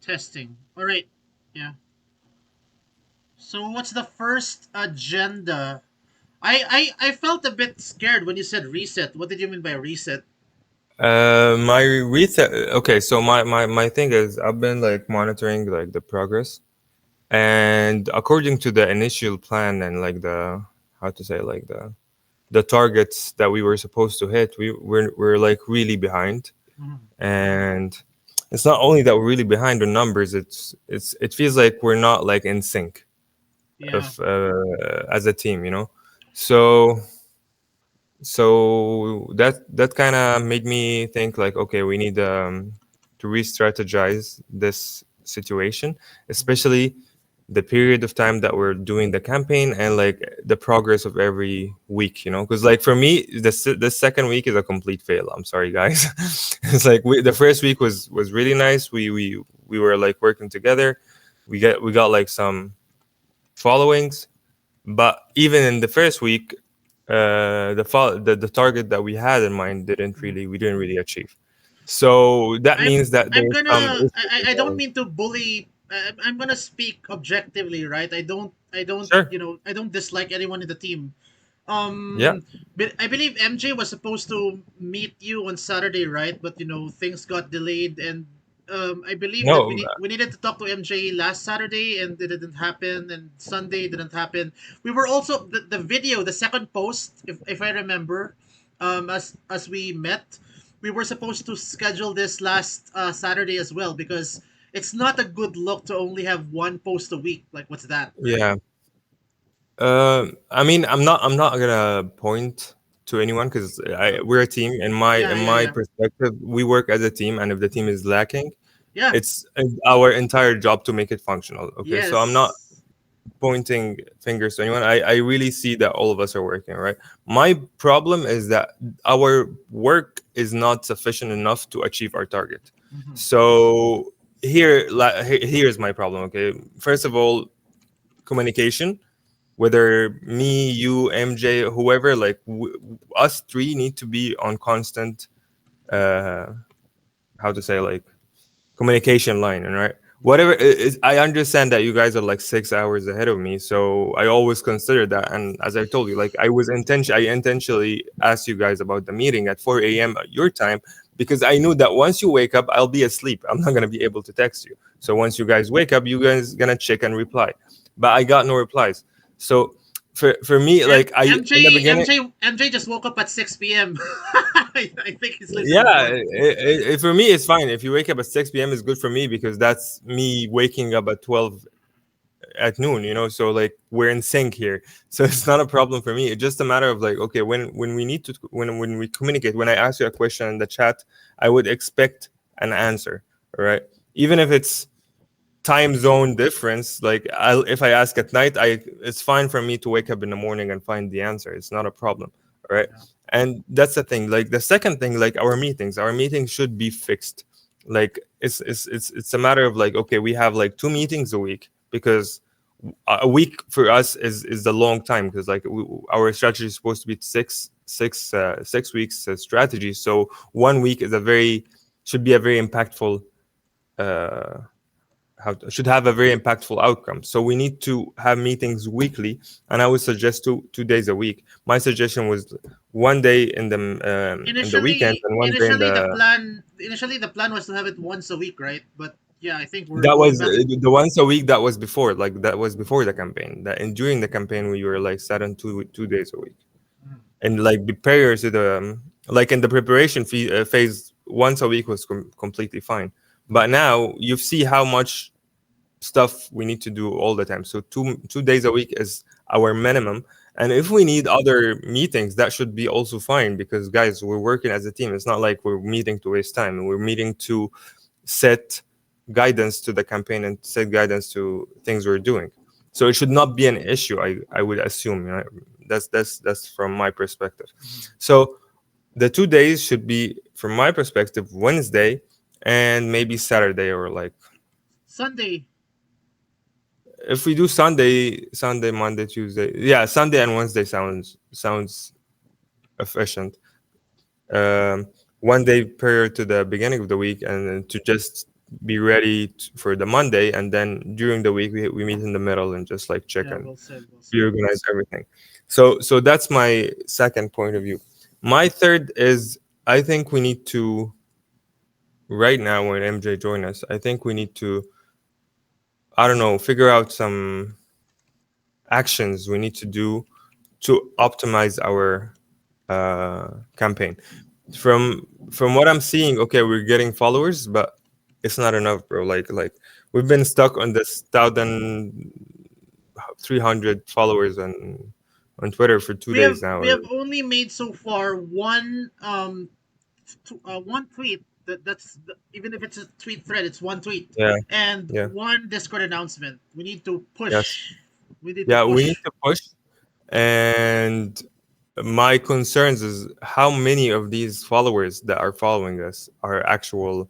Testing. All right. Yeah. So what's the first agenda? I felt a bit scared when you said reset. What did you mean by reset? My reset. Okay, so my thing is I've been like monitoring like the progress, and according to the initial plan and like the how to say like the targets that we were supposed to hit, we're like really behind, Mhm. and it's not only that we're really behind on numbers. It feels like we're not like in sync Yeah. of as a team, you know. So that kind of made me think like, okay, we need to re-strategize this situation, especially the period of time that we're doing the campaign and like the progress of every week, you know, because like for me the second week is a complete fail. I'm sorry guys. It's like the first week was really nice. We were like working together. We got like some followings, but even in the first week, the target that we had in mind Mhm. we didn't really achieve. So that I'm means that I'm there's some gonna issues I with don't mean to bully. I'm gonna speak objectively, right? I don't sure, I don't dislike anyone in the team. yeah, But I believe MJ was supposed to meet you on Saturday, right? But things got delayed, and I believe that no, we needed to talk to MJ last Saturday, and it didn't happen, and Sunday didn't happen. We were also the video, the second post, if I remember, as we met, we were supposed to schedule this last Saturday as well because it's not a good look to only have one post a week. Like, what's that, right? yeah. I mean, I'm not gonna point to anyone because we're a team. In Yeah, yeah, my yeah, perspective, we work as a team, and if the team is lacking, yeah. it's our entire job to make it functional. Okay, so I'm not Yes. pointing fingers to anyone. I really see that all of us are working, right? My problem is that our work is not sufficient enough to achieve our target. Mhm. So here's my problem. Okay, first of all, communication. Whether me, you, MJ, whoever, like us three need to be on constant, uh, how to say, like communication line, and right, whatever I understand that you guys are like 6 hours ahead of me, so I always consider that. And as I told you, like I intentionally asked you guys about the meeting at 4 a.m. at your time, because I knew that once you wake up I'll be asleep, I'm not going to be able to text you. So once you guys wake up, you guys gonna check and reply, but I got no replies. So for me, like I in the MJ beginning, MJ just woke up at 6 p.m. I think he sleeps in the yeah, morning. for me it's fine if you wake up at 6 p.m. is good for me, because that's me waking up at 12 at noon, you know. So like we're in sync here. So it's not a problem for me. It's just a matter of like, okay, when we need to when we communicate, when I ask you a question in the chat, I would expect an answer, all right? Even if it's time zone difference, like if I ask at night, I it's fine for me to wake up in the morning and find the answer. It's not a problem, all right? Yeah. And that's the thing. Like the second thing, like our meetings should be fixed. Like it's a matter of like, okay, we have like 2 meetings a week, because a week for us is the long time, because like our strategy is supposed to be 6 weeks strategy. So 1 week is a very should be a very impactful, uh should have a very impactful outcome. So we need to have meetings weekly, and I would suggest 2 days a week. My suggestion was one day in the weekends and one day in the Initially the plan was to have it once a week, right? But yeah, I think we're that going was back. the once a week. That was before, like that was before the campaign. That and during the campaign we were like set on 2 days a week, Mhm. and like prior to the like in the preparation phase, once a week was completely fine. But now you see how much stuff we need to do all the time. So 2 days a week is our minimum. And if we need other meetings, that should be also fine, because guys, we're working as a team. It's not like we're meeting to waste time. We're meeting to set guidance to the campaign and set guidance to things we're doing. So it should not be an issue. I would assume. You know, that's from my perspective. Mhm. So the 2 days should be, from my perspective, Wednesday and maybe Saturday, or like Sunday. if we do Sunday, Monday, Tuesday, yeah, Sunday and Wednesday sounds efficient. Um, one day prior to the beginning of the week, and then to just be ready for the Monday, and then during the week we meet in the middle and just like check Yeah, and well said, well said. reorganize everything. So that's my second point of view. My third is, I think we need to, right now when MJ join us, I think we need to, I don't know, figure out some actions we need to do to optimize our campaign. From what I'm seeing, okay, we're getting followers, but it's not enough, bro. Like we've been stuck on this 1,300 followers on Twitter for two We have days now. we have only made so far one tweet even if it's a tweet thread, it's one tweet Yeah, and yeah, one Discord announcement. We need to yes, push. We need to yeah. We need push. to push, and my concerns is how many of these followers that are following us are actual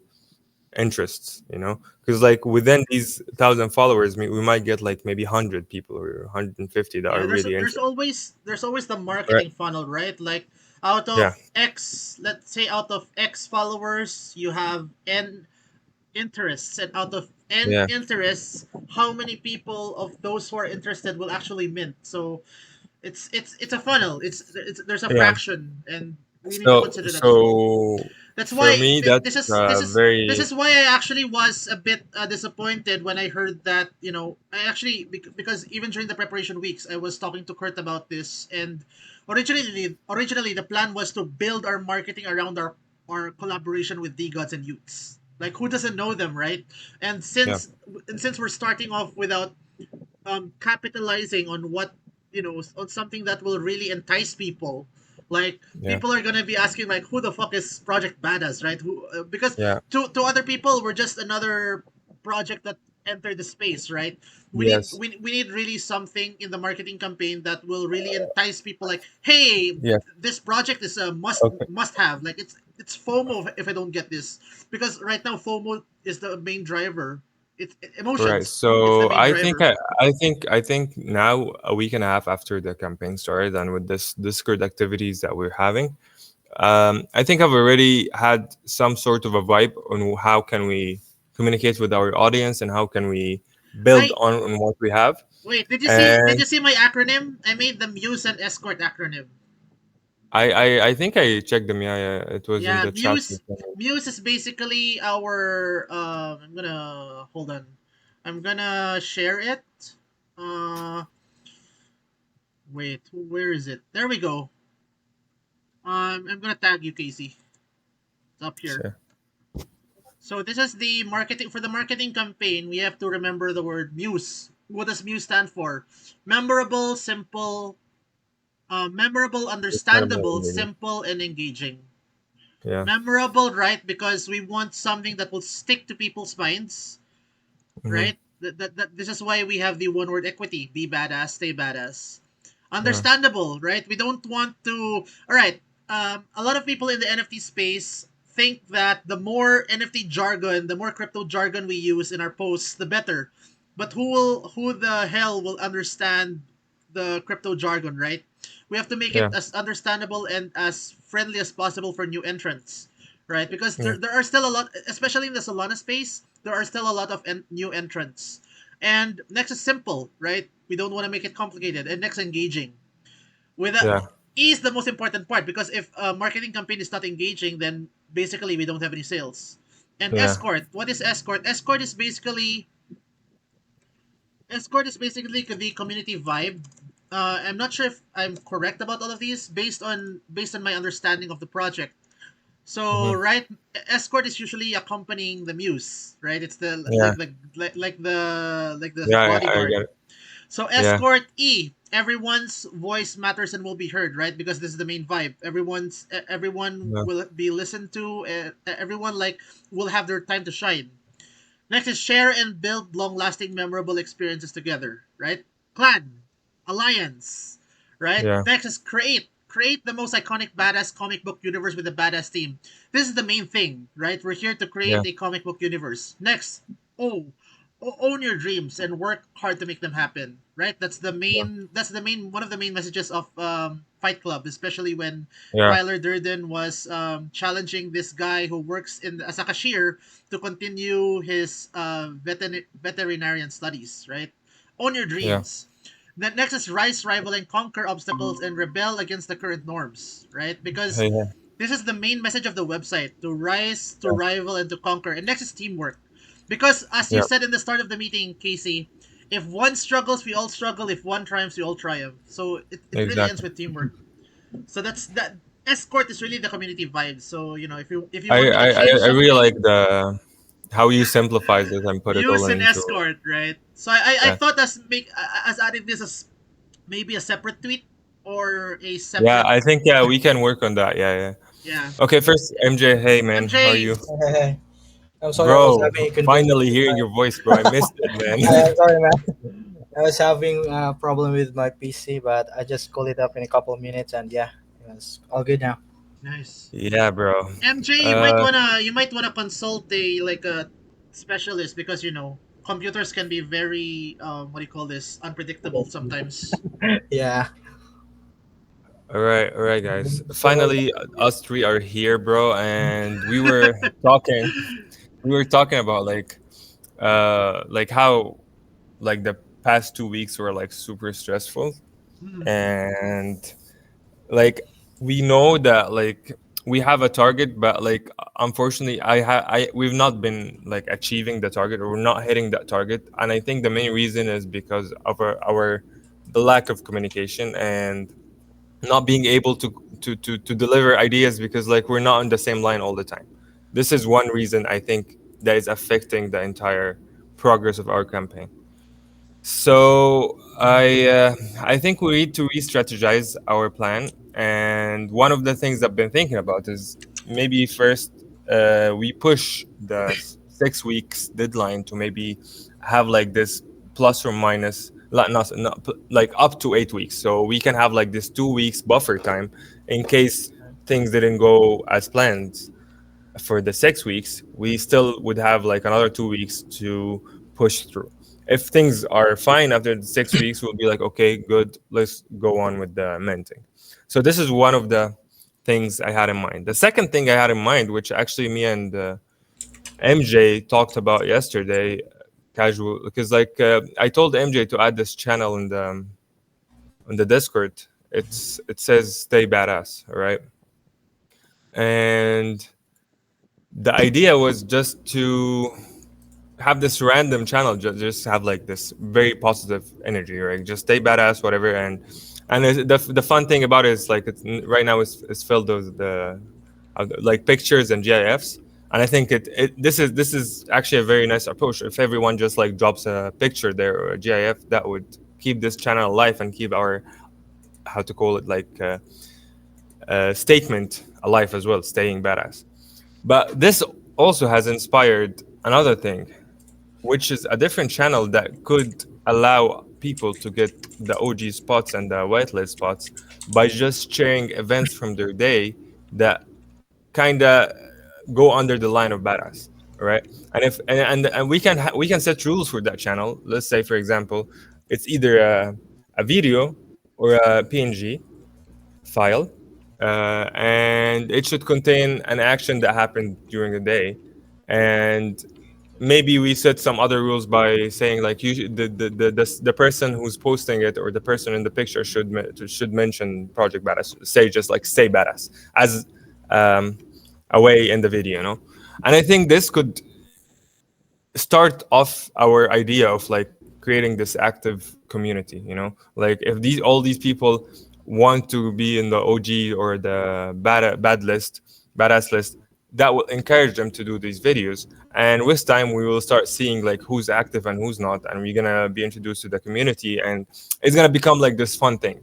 interests, because like within these 1,000 followers, we might get like maybe 100 people or 150 that Yeah, are there's really there's interested. always there's always the Right. marketing funnel, right? Like out Yeah, of X, let's say out of X followers, you have N interests, and out of N yeah, interests, how many people of those who are interested will actually mint? So it's a funnel. It's there's a yeah. fraction, and we need to So consider that as well. so That's for why me, that's this is this is this very, is why I actually was a bit disappointed when I heard that, I actually, because even during the preparation weeks I was talking to Kurt about this, and originally the plan was to build our marketing around our collaboration with D Gods and Youths. Like, who doesn't know them, right? And yeah, since we're starting off without capitalizing on on something that will really entice people, like, yeah, people are gonna be asking, like, who the fuck is Project Badass, right? Because yeah, to other people, we're just another project that entered the space, right? yes, We need really something in the marketing campaign that will really entice people, like, hey, yeah. this project is a Okay. must have. Like, it's FOMO if I don't get this, because right now FOMO is the main driver. It's Right. emotions. It's the So main driver. I think now, a week and a half after the campaign started, and with this Discord activities that we're having, I think I've already had some sort of a vibe on how can we communicate with our audience and how can we build I on what we have. Wait, did And you see my acronym? I made the Muse and Escort acronym. I think I checked them. Yeah, yeah, it was in Yeah, the chat. Muse is basically our I'm gonna hold on. I'm gonna share it. Uh Wait, where is it? There we go. I'm gonna tag you, Casey. It's up here. Sure. So this is the marketing for the marketing campaign. We have to remember the word Muse. What does Muse stand for? Memorable, simple, memorable, understandable, Understandable. simple, and engaging. Yeah. Memorable, right? Because we want something that will stick to people's minds, Hmm. right? This is why we have the one word equity: be badass, stay badass. Yeah. Understandable, right? We don't want to. All right. A lot of people in the NFT space think that the more NFT jargon, the more crypto jargon we use in our posts, the better. But who the hell will understand the crypto jargon, right? We have to make it Yeah. as understandable and as friendly as possible for new entrants, right? Because Yeah. there are still a lot, especially in the Solana space, there are still a lot of new entrants. And next is simple, right? We don't want to make it complicated. And next, engaging. With a, Yeah. E is the most important part, because if a marketing campaign is not engaging, then basically we don't have any sales. And Yeah. escort. What is escort? Escort is basically the community vibe. I'm not sure if I'm correct about all of these based on my understanding of the project. So, Hmm. right, escort is usually accompanying the muse, right? It's the Yeah. like the Yeah. I bodyguard. get it. So Yeah. escort E, everyone's voice matters and will be heard, right? Because this is the main vibe. Everyone Yeah. will be listened to. Everyone, like, will have their time to shine. Next is share and build long-lasting, memorable experiences together, right? Clan, alliance, right? Yeah. Next is create. Create the most iconic badass comic book universe with a badass team. This is the main thing, right? We're here to Yeah. create a comic book universe. Next, oh, own your dreams and work hard to make them happen, right? That's the Yeah. main. One of the main messages of Fight Club, especially when Yeah. Tyler Durden was challenging this guy who works in as a cashier to continue his veterinarian studies. Right, own your Yeah. dreams. Then next is rise, rival, and conquer obstacles and rebel against the current norms. Right, because Hey, yeah. this is the main message of the website: to rise, to rival, and to conquer. And next is teamwork. Because as you Yeah. said in the start of the meeting, Casey, if one struggles, we all struggle. If one triumphs, we all triumph. So it really ends Exactly. with teamwork. So that's that. Escort is really the community vibe. So if you I, want me to I I change I really like something, the how you simplifies it and put it all use an into. escort, right? So I Yeah. thought as adding this as maybe a separate tweet or a Yeah, separate I think yeah we can work on that. Yeah, yeah. yeah. Okay, first MJ, hey man, how are MJ, you, I'm sorry, I was bro? having inconvenience Finally with hearing my. your voice, bro. I missed it, man. I'm sorry, man. I was having a problem with my PC, but I just called it up in a couple of minutes, and yeah, it's all good now. nice. Yeah, bro. MJ, Uh, you might wanna consult a specialist because computers can be very what do you call this, unpredictable sometimes. Yeah. all right, guys. So Finally, us three are here, bro, and talking. We were talking about like how like the past 2 weeks were like super stressful, Mm, and like we know that like we have a target, but like unfortunately I we've not been like achieving the target, or we're not hitting that target, and I think the main reason is because of our the lack of communication and not being able to deliver ideas, because like we're not on the same line all the time. This is one reason I think that is affecting the entire progress of our campaign. So I think we need to re-strategize our plan, and one of the things I've been thinking about is maybe first we push the 6 weeks deadline to maybe have like this plus or minus like not like up to 8 weeks, so we can have like this 2 weeks buffer time in case things didn't go as planned. For the 6 weeks, we still would have like another 2 weeks to push through. If things are fine after the 6 weeks, we'll be like, okay, good, let's go on with the minting. So this is one of the things I had in mind. The second thing I had in mind, which actually me and MJ talked about yesterday, casual, because like I told MJ to add this channel in the Discord. It says "Stay Badass," all right, and the idea was just to have this random channel, just have like this very positive energy, right? Just stay badass, whatever. The fun thing about it is like right now it's filled with the like pictures and GIFs, and I think this is actually a very nice approach. If everyone just like drops a picture there or a GIF, that would keep this channel alive and keep our how to call it like statement alive as well, staying badass. But this also has inspired another thing, which is a different channel that could allow people to get the OG spots and the whitelist spots by just sharing events from their day that kind of go under the line of badass, right? And if and we can set rules for that channel. Let's say, for example, it's either a video or a PNG file, and it should contain an action that happened during the day, and maybe we set some other rules by saying like the person who's posting it or the person in the picture should mention Project Badass, say just like stay badass as um, a way in the video, and I think this could start off our idea of like creating this active community, like if these all these people want to be in the OG or the badass list, that will encourage them to do these videos, and with time we will start seeing like who's active and who's not, and we're gonna be introduced to the community, and it's gonna become like this fun thing,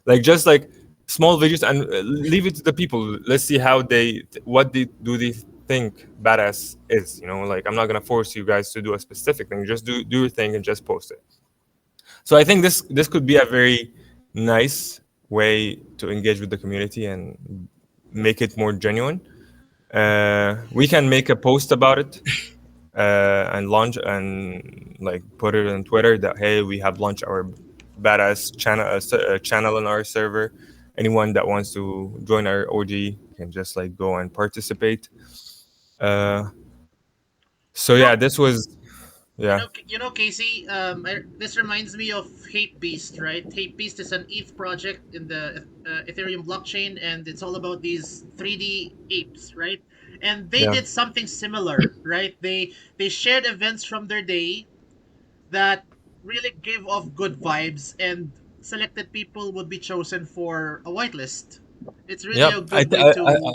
like just like small videos, and leave it to the people. Let's see how what they do they think badass is, like I'm not gonna force you guys to do a specific thing, just do your thing and just post it. So I think this could be a very nice way to engage with the community and make it more genuine. We can make a post about it, and launch and like put it on Twitter that hey, we have launched our badass channel on our server. Anyone that wants to join our OG can just like go and participate. Uh, so Bro, yeah, this was yeah. Casey. This reminds me of Hate Beast, right? Hate Beast is an ETH project in the Ethereum blockchain, and it's all about these 3D apes, right? And they Yeah. did something similar, right? They shared events from their day that really gave off good vibes, and selected people would be chosen for a whitelist. It's really Yep. a good way to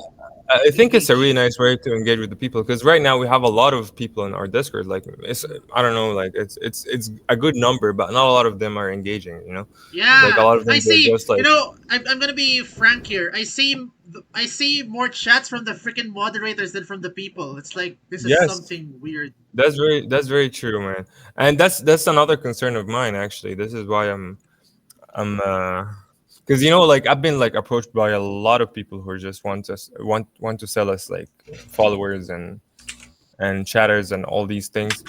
I think it's a really engage. nice way to engage with the people because right now we have a lot of people in our Discord. Like it's I don't know, like it's a good number, but not a lot of them are engaging. You know, like a Yeah, lot of I them they're see. just like I'm gonna be frank here. I see more chats from the freaking moderators than from the people. It's like this is yes, something weird. that's very true, man. And that's another concern of mine actually. This is why I'm because you know like I've been like approached by a lot of people who just want to sell us like followers and chatters and all these things.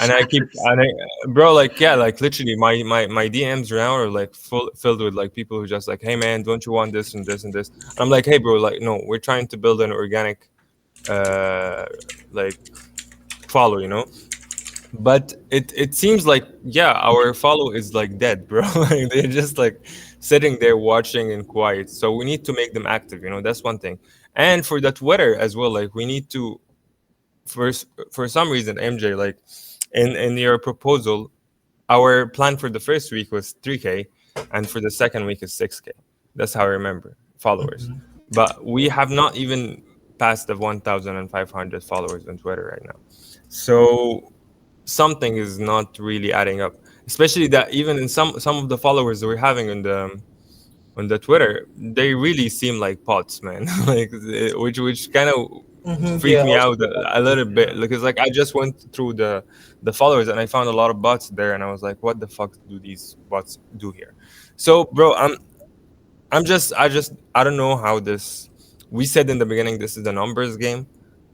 And I keep Chatters. and I, bro, like yeah, like literally my DMs now are like filled with like people who just like, hey man, don't you want this and this and this? I'm like, hey bro, like no, we're trying to build an organic uh like follow, you know. But it seems like yeah, our follow is like dead, bro. Like they're just like sitting there watching and quiet. So we need to make them active, you know. That's one thing. And for the Twitter as well, like we need to for some reason, MJ, like in your proposal, our plan for the first week was 3K, and for the second week is 6K. That's how I remember followers. Mhm. But we have not even passed the 1,500 followers on Twitter right now. So something is not really adding up. Especially that even in some of the followers that we're having on the Twitter, they really seem like bots, man. Like which kind of Yeah, freaked me also out got a little yeah. bit because like I just went through the followers and I found a lot of bots there and I was like, what the fuck do these bots do here? So, bro, I don't know how this. We said in the beginning this is a numbers game,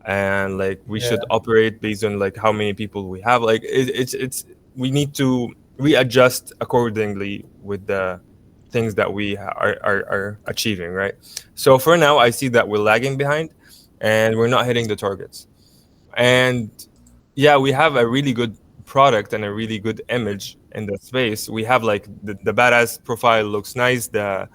and like we should Yeah. operate based on like how many people we have. Like it's we need to readjust accordingly with the things that are achieving, right? So for now, I see that we're lagging behind, and we're not hitting the targets. And yeah, we have a really good product and a really good image in the space. We have like the badass profile looks nice. The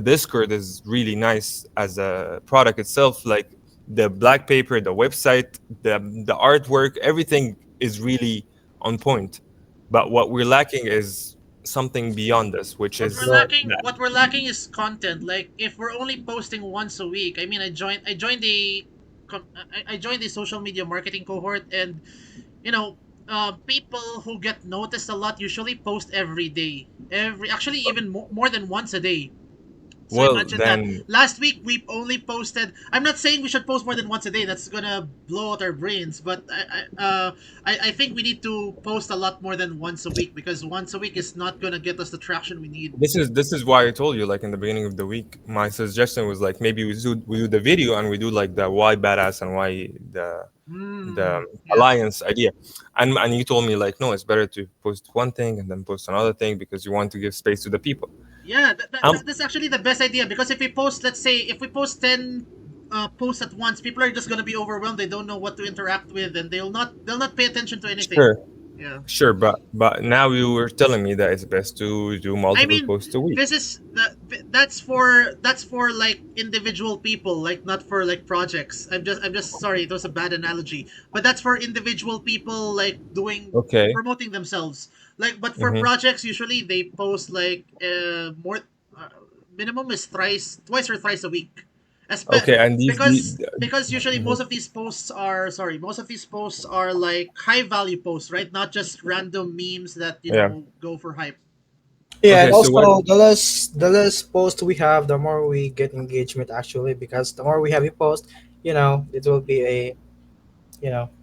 Discord is really nice as a product itself. Like the black paper, the website, the artwork, everything is really on point. But what we're lacking is something beyond this, which What we're is Well, lacking, that. what we're lacking is content. Like if we're only posting once a week. I mean, I joined the social media marketing cohort, and you know, people who get noticed a lot usually post every day. Actually even more than once a day. So Well, imagine that. then Last week we only posted. I'm not saying we should post more than once a day. That's gonna blow out our brains. But I think we need to post a lot more than once a week, because once a week is not gonna get us the traction we need. this is why I told you like in the beginning of the week, my suggestion was like maybe we do the video and we do like the why badass and why the Yeah. alliance idea, and you told me like no, it's better to post one thing and then post another thing because you want to give space to the people. Yeah, Um, that's actually the best idea, because if we post, let's say, if we post 10 posts at once, people are just gonna be overwhelmed. They don't know what to interact with, and they'll not pay attention to anything. sure, Yeah. sure, but now you were telling me that it's best to do I multiple mean, posts a week. this is that's for like individual people, like not for like projects. I'm just sorry, it was a bad analogy, but that's for individual people like doing Okay. promoting themselves. Like, but for Mm-hmm. projects, usually they post like more. Minimum is twice or thrice a week. Okay, and Because usually Mhm. most of these posts are like high value posts, right? Not just random memes that Yeah. go for hype. yeah, and Okay, so what? also the less post we have, the more we get engagement actually, because the more we have you post, it will be a,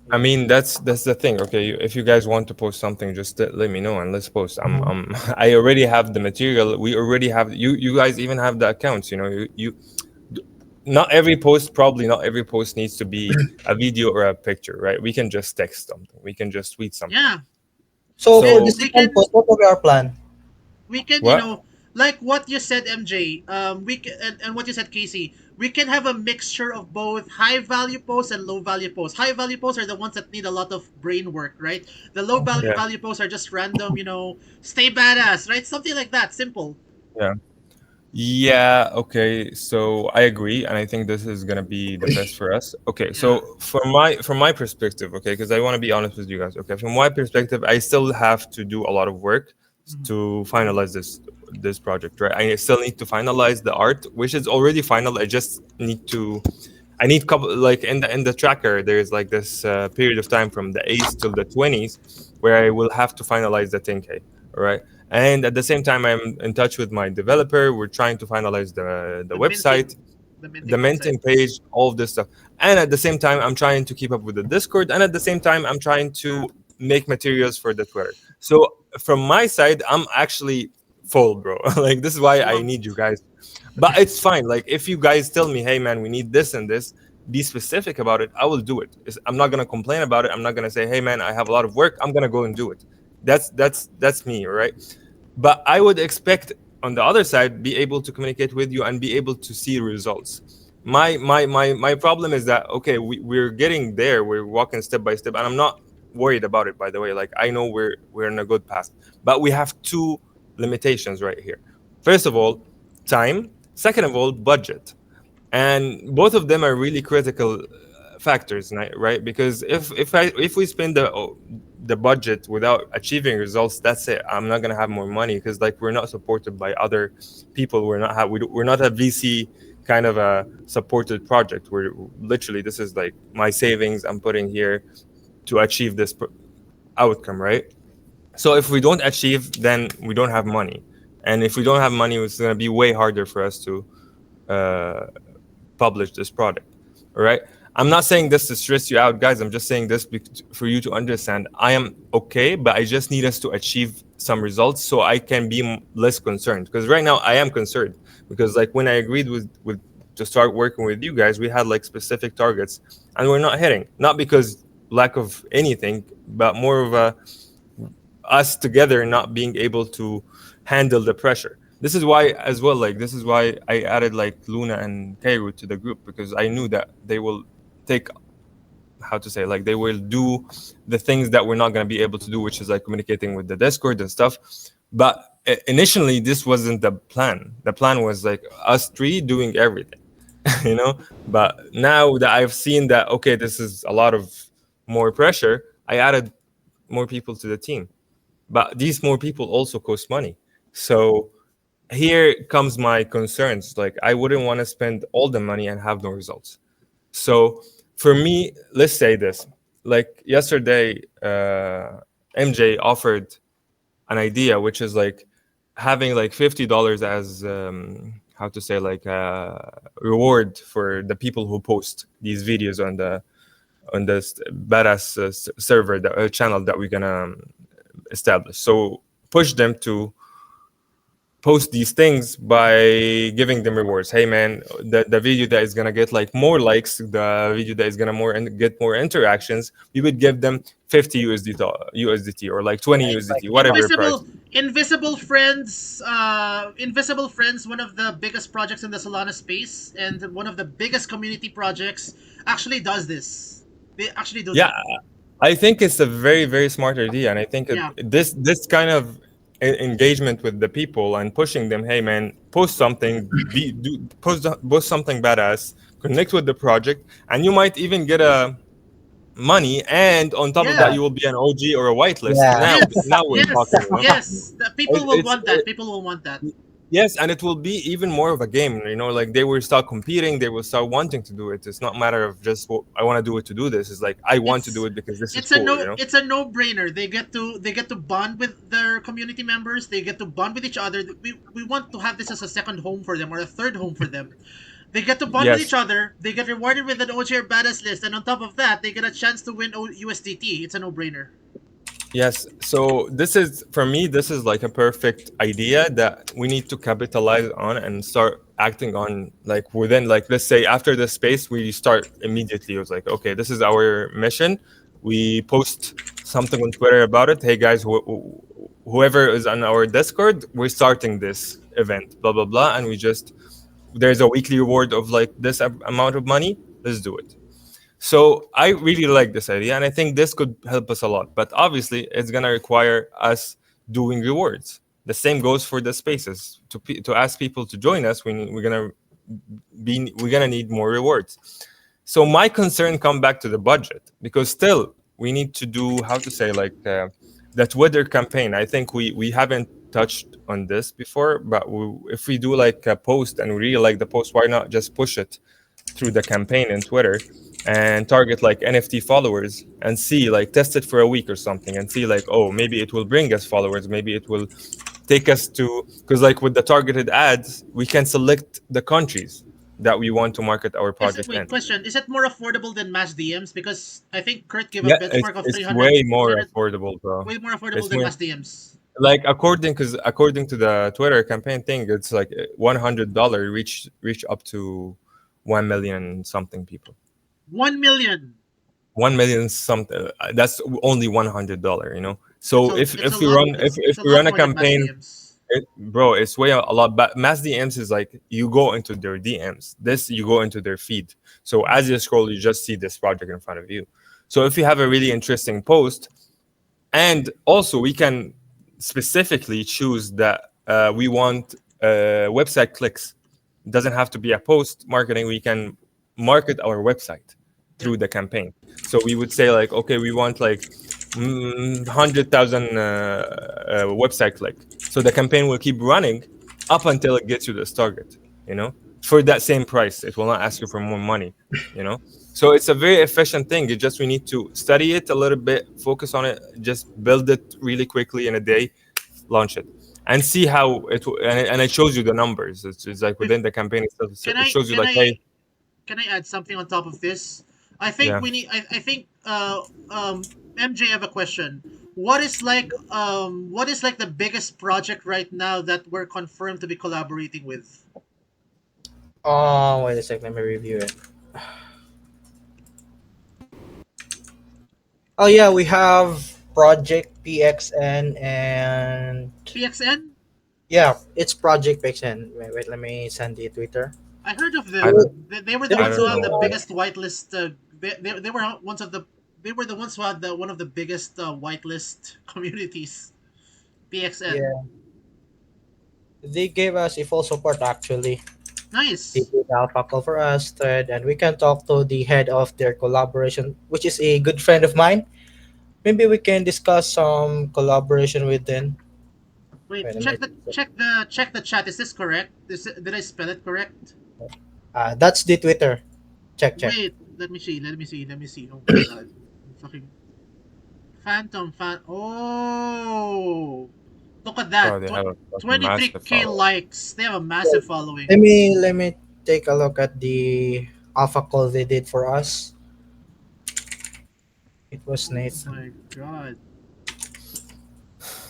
I mean, that's the thing. Okay, if you guys want to post something, just let me know and let's post. Mhm. I already have the material. We already have you. You guys even have the accounts. You know, not every post, probably not every post needs to be a video or a picture, right? We can just text something. We can just tweet something. Yeah, So for and the So we second can post, what will be our plan? We can, What? like what you said, MJ. And what you said, Casey. We can have a mixture of both high value posts and low value posts. High value posts are the ones that need a lot of brain work, right? The low Mhm. Yeah, value posts are just random, stay badass, right? Something like that, simple. yeah. Yeah, okay. So I agree, and I think this is gonna be the best for us. Okay, Yeah. so from my perspective, okay, because I want to be honest with you guys. Okay, from my perspective, I still have to do a lot of work Mhm. to finalize this project, right? I still need to finalize the art, which is already final. I need couple like in the tracker. There's like this period of time from the 8th till the 20th where I will have to finalize the 10K. All right. And at the same time, I'm in touch with my developer. We're trying to finalize the The website, minting, the the minting website. minting page, all of this stuff. And at the same time, I'm trying to keep up with the Discord. And at the same time, I'm trying to make materials for the Twitter. So from my side, I'm actually full, bro. Like this is why I Swamped. need you guys. But it's fine. Like if you guys tell me, hey man, we need this and this, be specific about it. I will do it. I'm not gonna complain about it. I'm not gonna say, hey man, I have a lot of work. I'm gonna go and do it. That's me, right? But I would expect on the other side be able to communicate with you and be able to see results. My problem is that okay, we're getting there, we're walking step by step, and I'm not worried about it, by the way. Like I know we're in a good path, but we have two limitations right here. First of all, time. Second of all, budget. And both of them are really critical factors, right? Because if we spend the budget without achieving results, that's it. I'm not gonna have more money because like we're not supported by other people. We're not a VC kind of a supported project. We're literally, this is like my savings I'm putting here to achieve this outcome, right? So if we don't achieve, then we don't have money, and if we don't have money, it's gonna be way harder for us to uh, publish this product. All right. I'm not saying this to stress you out, guys. I'm just saying this for you to understand. I am okay, but I just need us to achieve some results so I can be less concerned. Because right now I am concerned because like when I agreed with to start working with you guys, we had like specific targets and we're not hitting. Not because lack of anything, but more of a us together not being able to handle the pressure. This is why as well, like this is why I added like Luna and Kairo to the group, because I knew that they will take, how to say, like they will do the things that we're not going to be able to do, which is like communicating with the Discord and stuff. But initially this wasn't the plan. The plan was like us three doing everything. you know but now that I've seen that okay, this is a lot of more pressure, I added more people to the team, but these more people also cost money. So here comes my concerns. Like I wouldn't want to spend all the money and have no results. So for me, let's say this, like yesterday, MJ offered an idea, which is like having like $50 as how to say, like a reward for the people who post these videos on this badass server, that channel that we're gonna establish. So push them to post these things by giving them rewards. Hey man, the video that is gonna get like more likes, the video that is gonna get more interactions, we would give them 50 USDT or like 20 Yeah, it's like USDT, whatever price. Invisible Friends, one of the biggest projects in the Solana space and one of the biggest community projects, actually does this. They actually do Yeah, that. I think it's a very very smart idea, and I think Yeah. this kind of engagement with the people and pushing them, hey man, post something, post something badass, connect with the project, and you might even get a money, and on top of that Yeah. you will be an OG or a whitelist. yeah. Yes. Now we're Yes. talking, Yes. The people will it's want that. People will want that. yes, and it will be even more of a game. Like they will start competing, they will start wanting to do it. It's not a matter of just, well, I want to do it to do this. It's like I want to do It's it because this is it's a cool, no it's a no-brainer. They get to bond with their community members. They get to bond with each other. We want to have this as a second home for them or a third home for them. They get to bond with each Yes. other. They get rewarded with an OG or badass list, and on top of that, they get a chance to win USDT. It's a no-brainer. Yes, so this is, for me, this is like a perfect idea that we need to capitalize on and start acting on, like within, like let's say after the space, we start immediately. It was like, okay, this is our mission. We post something on Twitter about it. Hey guys, whoever is on our Discord, we're starting this event, blah blah blah, and there's a weekly reward of like this amount of money. Let's do it. So I really like this idea, and I think this could help us a lot. But obviously, it's gonna require us doing rewards. The same goes for the spaces. To ask people to join us, we're gonna need more rewards. So my concern come back to the budget, because still we need to do, how to say, like that Twitter campaign. I think we haven't touched on this before, but if we do like a post and we really like the post, why not just push it through the campaign in Twitter and target like NFT followers and see, like, test it for a week or something and see, like, oh, maybe it will bring us followers, maybe it will take us to, because like with the targeted ads, we can select the countries that we want to market our project in. Question: is it more affordable than mass DMs? Because I think Kurt gave a Yeah, benchmark of it's 300. way more affordable, bro. Way more affordable It's than more, mass DMs. like, according to the Twitter campaign thing, it's like $100 reach up to 1 million something people. 1 million. 1 million something. That's only $100. So if we run a campaign, bro, it's way a lot. But mass DMs is like you go into their DMs. This, you go into their feed. So as you scroll, you just see this project in front of you. So if you have a really interesting post, and also we can specifically choose that we want website clicks. It doesn't have to be a post marketing. We can market our website through the campaign. So we would say, like, okay, we want like 100,000 website click. So the campaign will keep running up until it gets you this target, for that same price. It will not ask you for more money, So it's a very efficient thing. We need to study it a little bit, focus on it, just build it really quickly in a day, launch it, and see how and it shows you the numbers. It's like within the campaign itself, it shows you like, hey. Can I add something on top of this? I think we need. I think MJ, have a question. What is like the biggest project right now that we're confirmed to be collaborating with? Oh, wait a second. Let me review it. Oh yeah, we have Project PXN and PXN? yeah, it's Project PXN. Wait, let me send the Twitter. I heard of them. They were the ones who had the biggest whitelist. They were ones of the. They were the ones who had one of the biggest whitelist communities. PXN. Yeah. They gave us a full support actually. Nice. They did alpha call for us, thread, and we can talk to the head of their collaboration, which is a good friend of mine. Maybe we can discuss some collaboration with them. Wait, check the chat. Is this correct? Did I spell it correct? That's the Twitter. Check. Wait, let me see. Oh my god. Fucking Phantom fan. Oh, look at that. 23K likes. They have a massive following. Let me take a look at the alpha call they did for us. It was Nathan. Oh my god.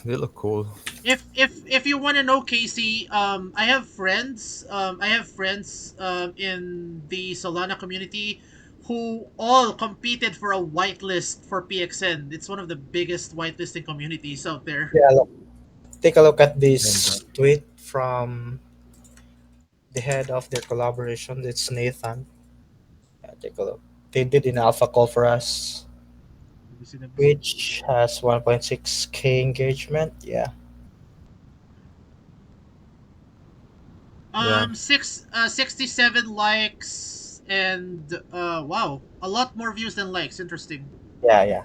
They look cool. If you want to know, Casey, I have friends. In the Solana community who all competed for a whitelist for PXN. It's one of the biggest whitelisting communities out there. Yeah, look. Take a look at this tweet from the head of their collaboration. It's Nathan. Yeah, take a look. They did an alpha call for us, which has 1.6K engagement. Yeah. 67 likes and wow, a lot more views than likes. Interesting. Yeah.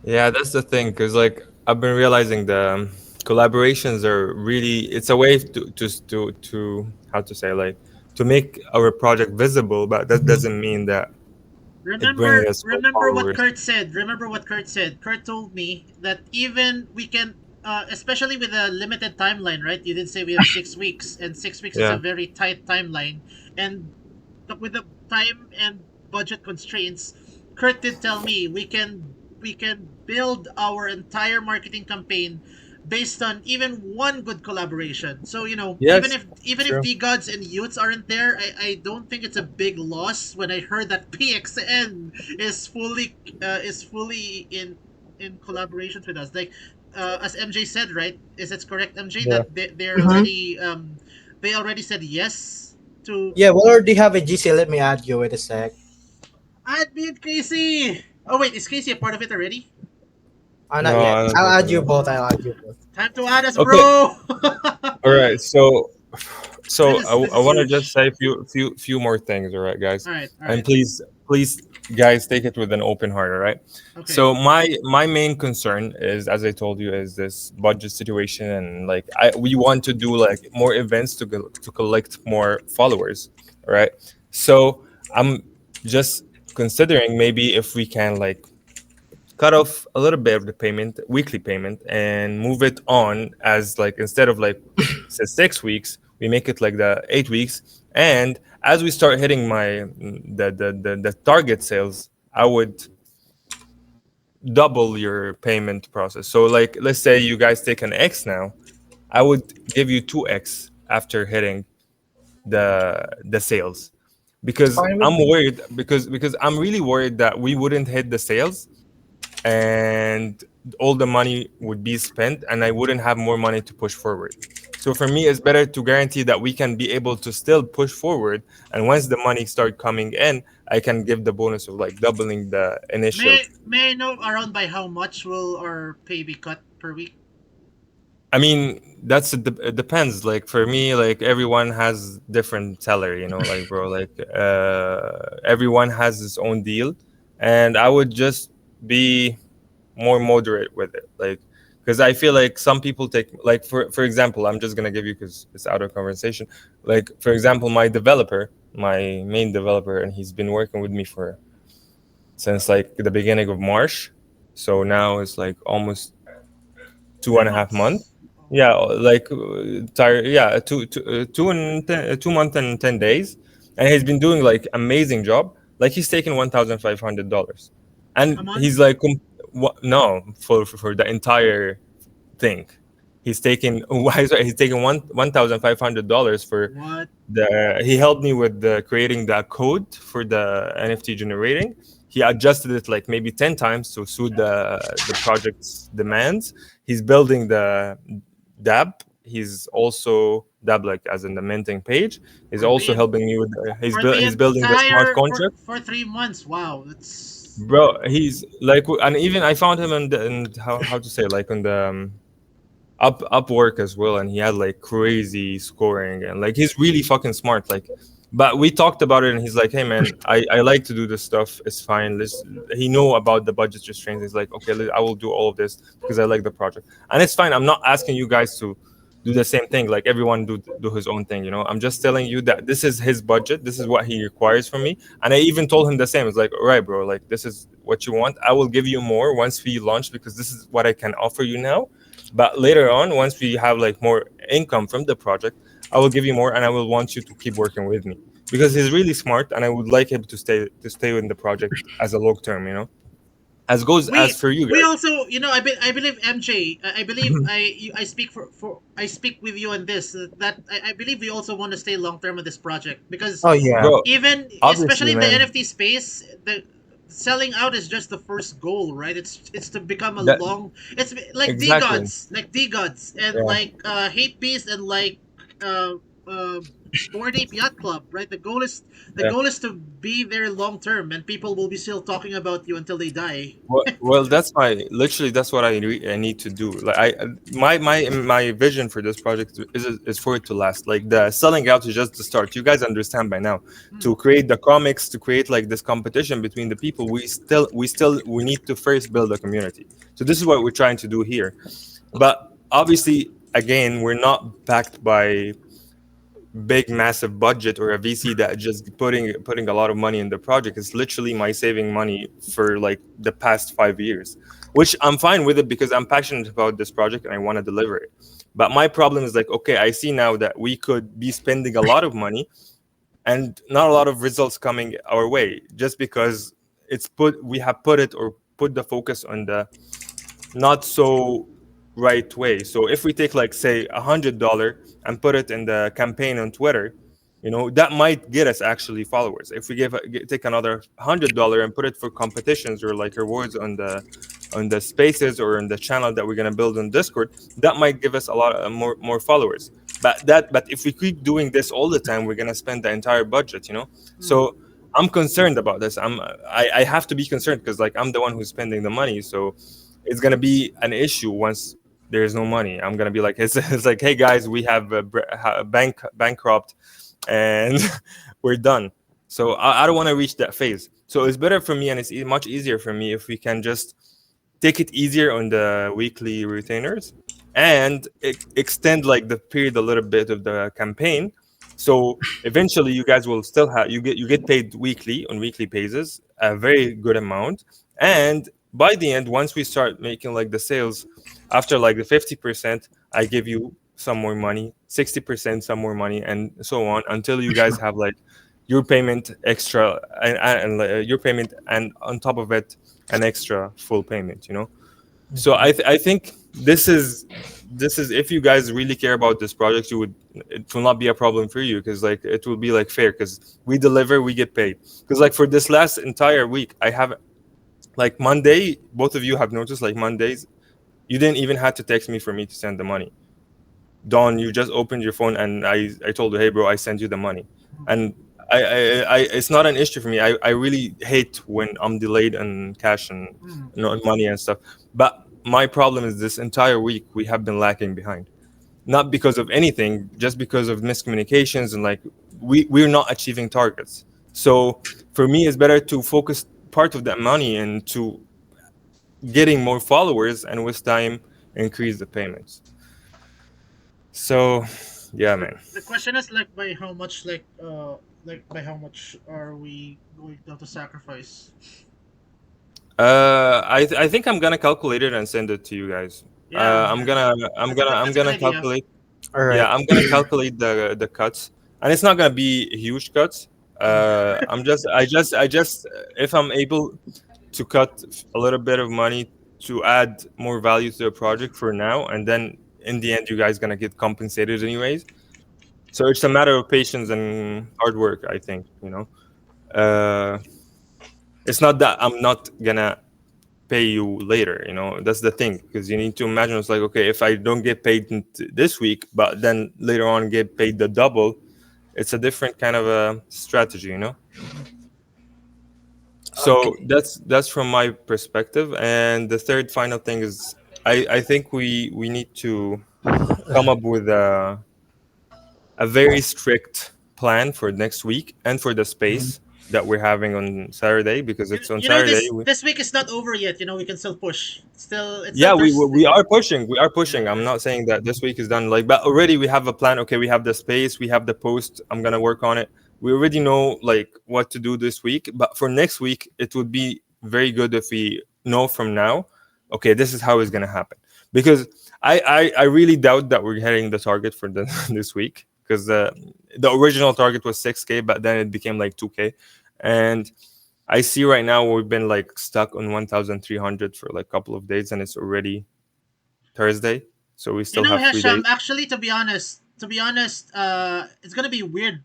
Yeah, that's the thing, because like I've been realizing the collaborations are really, it's a way to how to say, like, to make our project visible, but that doesn't mean that remember what Kurt said. Kurt told me that even we can especially with a limited timeline, right? You did say we have 6 weeks, and 6 weeks is a very tight timeline. And with the time and budget constraints, Kurt did tell me we can build our entire marketing campaign based on even one good collaboration. So even if the gods and youths aren't there, I don't think it's a big loss when I heard that PXN is fully in collaborations with us. Like as MJ said, right? Is it correct, MJ, Yeah. that they're Hmm. already they already said yes to Yeah, we already have a GC. Let me add you. Wait a sec. add me and Casey. Oh wait, is Casey a part of it already? Not No, yet. I don't I'll think add you so. both. I'll add you both. Time to add us, Okay, bro. all right. So This I is want to just huge. say a few more things, all right, guys, All and right. please, guys, take it with an open heart, all right. Okay. So my main concern is, as I told you, is this budget situation, and like we want to do like more events to collect more followers, all right. So I'm just considering maybe if we can like cut off a little bit of the payment, weekly payment, and move it on as like instead of like say 6 weeks, we make it like the 8 weeks. And as we start hitting the target sales, I would double your payment process. So like let's say you guys take an X now, I would give you 2X after hitting the sales, It's because fine with I'm me. worried because I'm really worried that we wouldn't hit the sales and all the money would be spent and I wouldn't have more money to push forward. So for me, it's better to guarantee that we can be able to still push forward. And once the money start coming in, I can give the bonus of like doubling the initial. May I know around by how much will our pay be cut per week? I mean, it depends. Like for me, like everyone has different salary, like bro, like everyone has his own deal, and I would just be more moderate with it, like because I feel like some people take like for example, I'm just gonna give you because it's out of conversation. Like for example, my main developer, and he's been working with me for since like the beginning of March, so now it's like almost two Three and a half months. months. Oh. Yeah, like tired. Yeah, 2 months and 10 days, and he's been doing like amazing job. Like he's taking $1,500, A and month? he's like, no, for the entire thing. He's taking he's taking $1,500 for What? the. He helped me with the creating the code for the NFT generating. He adjusted it like maybe 10 times to suit the project's demands. He's building the dApp. He's also dApp like as in the minting page. He's For also the helping me with for the he's building the smart entire contract. for 3 months. Wow, that's Bro, he's like, and even I found him in how to say, like on the Upwork as well, and he had like crazy scoring, and like he's really fucking smart. Like, but we talked about it, and he's like, "Hey man, I like to do this stuff. It's fine." He know about the budget restraints. He's like, "Okay, I will do all of this because I like the project, and it's fine. I'm not asking you guys to do the same thing. Like everyone do his own thing. I'm just telling you that this is his budget. This is what he requires from me, and I even told him the same. It's like, all right, bro. Like this is what you want. I will give you more once we launch because this is what I can offer you now." But later on, once we have like more income from the project, I will give you more, and I will want you to keep working with me because he's really smart, and I would like him to stay in the project as a long term. As goes as for you we guys. also I believe MJ I believe I speak for I speak with you on this that I believe we also want to stay long term with this project because Oh yeah. Bro, even especially obviously, in the man. NFT space the selling out is just the first goal, right? It's to become a That long it's like exactly. D gods and Yeah. like hate beast and like uh uh Board Ape Yacht Club, right? The Yeah. goal is to be there long term and people will be still talking about you until they die. Well, that's what I need to do. Like my vision for this project is for it to last. Like the selling out is just the start. You guys understand by now. Hmm. To create the comics, to create like this competition between the people, we need to first build a community. So this is what we're trying to do here. But obviously, again, we're not backed by big massive budget or a VC that just putting a lot of money in the project. It's literally my saving money for like the past 5 years, which I'm fine with it because I'm passionate about this project and I want to deliver it. But my problem is like, okay, I see now that we could be spending a lot of money and not a lot of results coming our way just because we have put it or put the focus on the not so right way. So if we take like say $100 and put it in the campaign on Twitter, that might get us actually followers. If we take another $100 and put it for competitions or like rewards on the on the spaces or in the channel that we're gonna build on Discord, that might give us a lot of more followers. But if we keep doing this all the time, we're gonna spend the entire budget, you know. So I'm concerned about this. I have to be concerned because like I'm the one who's spending the money. So it's gonna be an issue once there's no money. I'm gonna be like, it's like, hey guys, we have a bankrupt, and we're done. So I don't want to reach that phase. So it's better for me, and it's much easier for me if we can just take it easier on the weekly retainers and extend like the period a little bit of the campaign. So eventually you guys will still have you get paid weekly on weekly basis, a very good amount. And by the end, once we start making like the sales, after like the 50%, I give you some more money, 60% some more money, and so on until you guys have like your payment extra and your payment, and on top of it an extra full payment, you know. So I think this is if you guys really care about this project, it will not be a problem for you, because like it will be like fair, because we deliver, we get paid. Because like for this last entire week, I have like Monday, both of you have noticed, like Mondays you didn't even have to text me for me to send the money. Dawn, you just opened your phone and I told you, hey bro, I sent you the money. And I it's not an issue for me. I really hate when I'm delayed on cash and money and stuff. But my problem is this entire week we have been lacking behind. Not because of anything, just because of miscommunications, and like we're not achieving targets. So for me, it's better to focus part of that money into getting more followers, and with time increase the payments. So yeah, man. The question is like by how much, like by how much are we going to have to sacrifice? I think I'm gonna calculate it and send it to you guys. Yeah, I'm gonna that's a good idea. calculate. All right. Yeah, I'm gonna calculate the cuts, and it's not gonna be huge cuts. I just if I'm able to cut a little bit of money to add more value to the project for now, and then in the end, you guys gonna get compensated anyways. So it's a matter of patience and hard work, I think. You know, it's not that I'm not gonna pay you later, you know. That's the thing, because you need to imagine, it's like, okay, if I don't get paid this week but then later on get paid the double, it's a different kind of a strategy, you know. So Okay. that's from my perspective. And the third final thing is I think we need to come up with a very strict plan for next week and for the space that we're having on Saturday, because it's on You know, Saturday. this week is not over yet. You know, we can still push. It's Yeah, still we there's. we are pushing. We are pushing. I'm Yeah. not saying that this week is done. Like, but already we have a plan. Okay, we have the space. We have the post. I'm gonna work on it. We already know like what to do this week. But for next week, it would be very good if we know from now. Okay, this is how it's gonna happen. Because I really doubt that we're hitting the target for this week. Because the original target was 6K, but then it became like 2K, and I see right now we've been like stuck on 1,300 for like a couple of days, and it's already Thursday, so we You still know, have 3 days. Hesham. Actually, to be honest, it's gonna be weird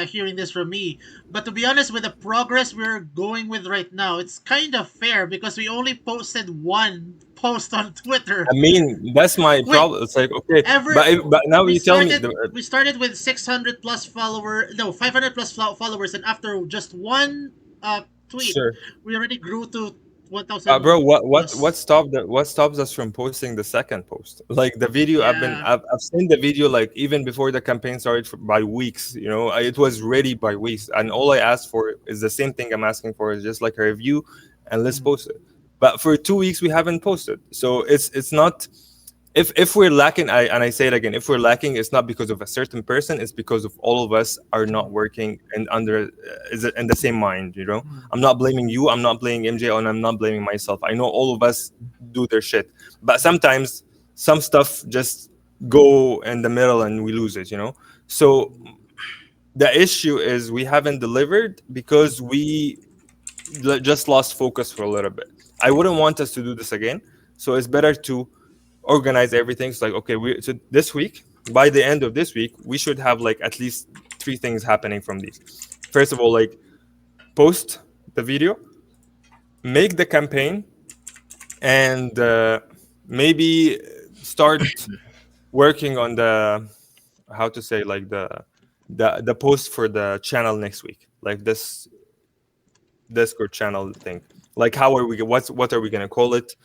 hearing this from me. But to be honest, with the progress we're going with right now, it's kind of fair because we only posted one post on Twitter. I mean, that's my Wait, problem. It's like, okay, ever but now we you tell me. started we started with 600 plus follower, no, 500 plus followers, and after just one tweet, Sure. we already grew to 1,000 Bro, what plus. stops us from posting the second post? Like the video, Yeah. I've seen the video like even before the campaign started by weeks. You know, it was ready by weeks, and all I asked for is the same thing I'm asking for, is just like a review, and let's post it. But for 2 weeks we haven't posted, so it's not. If we're lacking, I say it again, if we're lacking, it's not because of a certain person, it's because of all of us are not working and under is it in the same mind, you know. I'm not blaming you, I'm not blaming MJ, and I'm not blaming myself. I know all of us do their shit, but sometimes some stuff just go in the middle and we lose it, you know. So the issue is we haven't delivered because we just lost focus for a little bit. I wouldn't want us to do this again, so it's better to organize everything. It's like, okay, so this week, by the end of this week, we should have like at least 3 things happening from these. First of all, like post the video, make the campaign, and maybe start working on the, how to say, like the post for the channel next week, like this Discord channel thing. Like how are we, what are we gonna call it,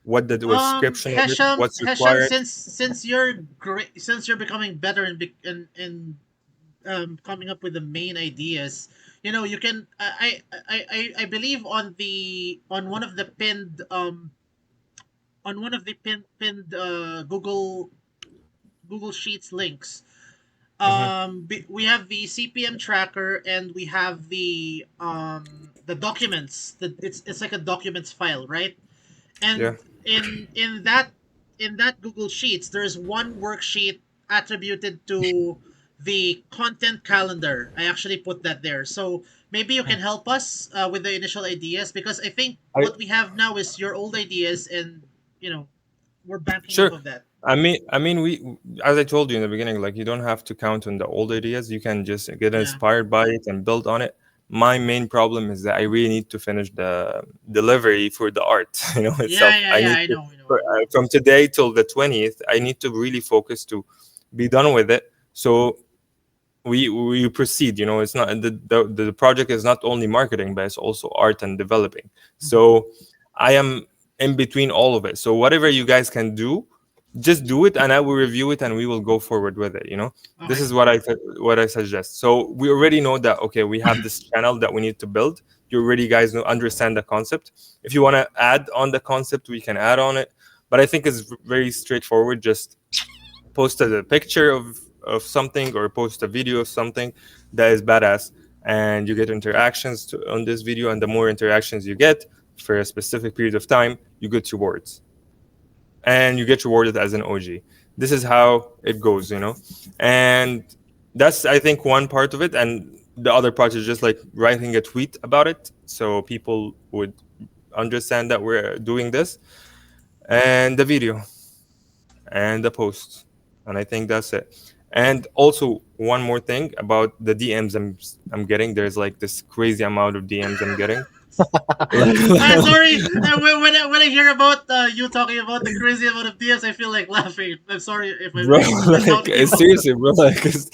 what the description of it, what's Hesham, required. since you're great, since you're becoming better in coming up with the main ideas, you can. I believe on one of the pinned Google Sheets links. Hmm. We have the CPM tracker and we have the documents. It's like a documents file, right? Yeah. And in that Google Sheets, there's one worksheet attributed to the content calendar. I actually put that there. So maybe you can help us with the initial ideas, because I think I what we have now is your old ideas, and you know we're banking off Sure. of that. I mean, we, as I told you in the beginning, like you don't have to count on the old ideas. You can just get Yeah, inspired by it and build on it. My main problem is that I really need to finish the delivery for the art, yeah, itself. yeah, I yeah. need I to, know, I know, I know. from today till the 20th, I need to really focus to be done with it. So we proceed. It's not the project is not only marketing, but it's also art and developing. Mhm. So I am in between all of it. So whatever you guys can do, just do it, and I will review it, and we will go forward with it. This Okay. is what I suggest. So we already know that, okay, we have this channel that we need to build. You already guys know, understand the concept. If you want to add on the concept, we can add on it. But I think it's very straightforward. Just post a picture of something, or post a video of something that is badass, and you get interactions on this video, and the more interactions you get for a specific period of time, you get rewards, and you get rewarded as an OG. This is how it goes. And that's, I think, one part of it. And the other part is just like writing a tweet about it, so people would understand that we're doing this, and the video, and the post. And I think that's it. And also one more thing about the DMs I'm getting. There's like this crazy amount of DMs I'm getting. Sorry. When I hear about you talking about the crazy amount of DMs, I feel like laughing. I'm sorry if Bro, I'm putting down people. seriously, bro, like 'cause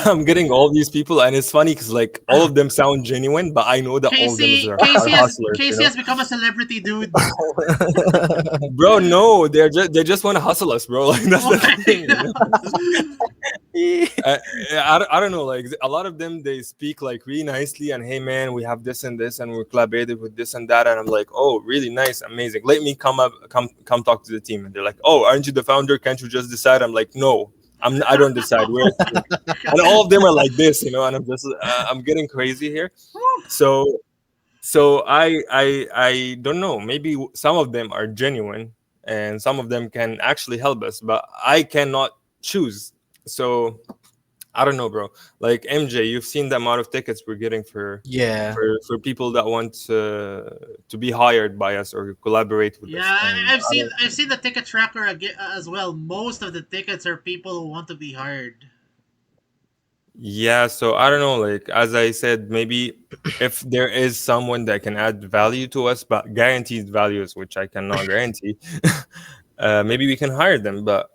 I'm getting all these people, and it's funny because like all of them sound genuine, but I know that all of them are hustlers, Casey has become a celebrity, dude. bro. No, they just want to hustle us, bro. Like that's the Why? thing. I, I don't know, like a lot of them, they speak like really nicely, and hey man, we have this and this, and we're collaborated with this and that, and I'm like, oh, really nice, amazing, let me come talk to the team. And they're like, oh, aren't you the founder, can't you just decide? I'm like, no, I don't decide, we're a team. And all of them are like this, and I'm just I'm getting crazy here. So I don't know, maybe some of them are genuine, and some of them can actually help us, but I cannot choose. So I don't know, bro. Like MJ, you've seen the amount of tickets we're getting for Yeah. for people that want to be hired by us or collaborate with Yeah, us. And I've I seen don't, I've seen the ticket tracker as well. Most of the tickets are people who want to be hired. yeah, so I don't know. Like as I said, maybe if there is someone that can add value to us, but guaranteed values, which I cannot guarantee, maybe we can hire them. But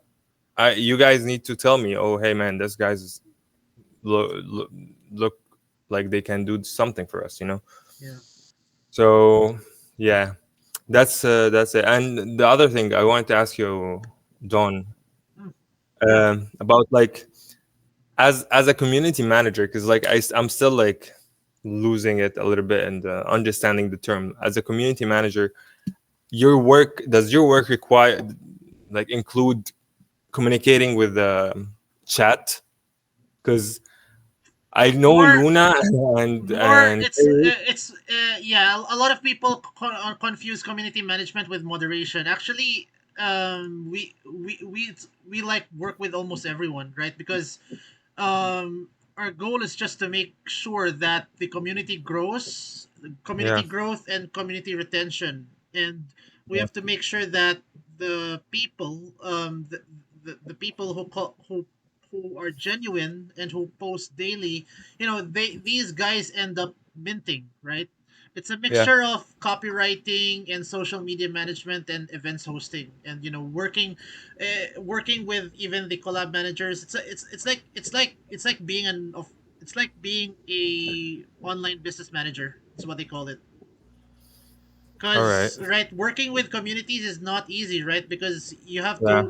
you guys need to tell me, oh, hey man, this guy's look like they can do something for us. Yeah. So yeah, that's it. And the other thing I wanted to ask you, Don, Mm. Yeah. about like as a community manager, because like I'm still like losing it a little bit, and understanding the term as a community manager. Does your work require, like, include communicating with chat? Because I know More Luna and more and Terry. it's yeah, a lot of people confuse community management with moderation. Actually, we like work with almost everyone, right? Because our goal is just to make sure that the community grows, community Yeah, growth and community retention, and we yeah, have to make sure that the people, the people who are genuine and who post daily, these guys end up minting, right? It's a Yeah. mixture of copywriting and social media management and events hosting, and working with even the collab managers. It's like being it's like being a online business manager. That's what they call it. All right. Because right, working with communities is not easy, right? Because Yeah.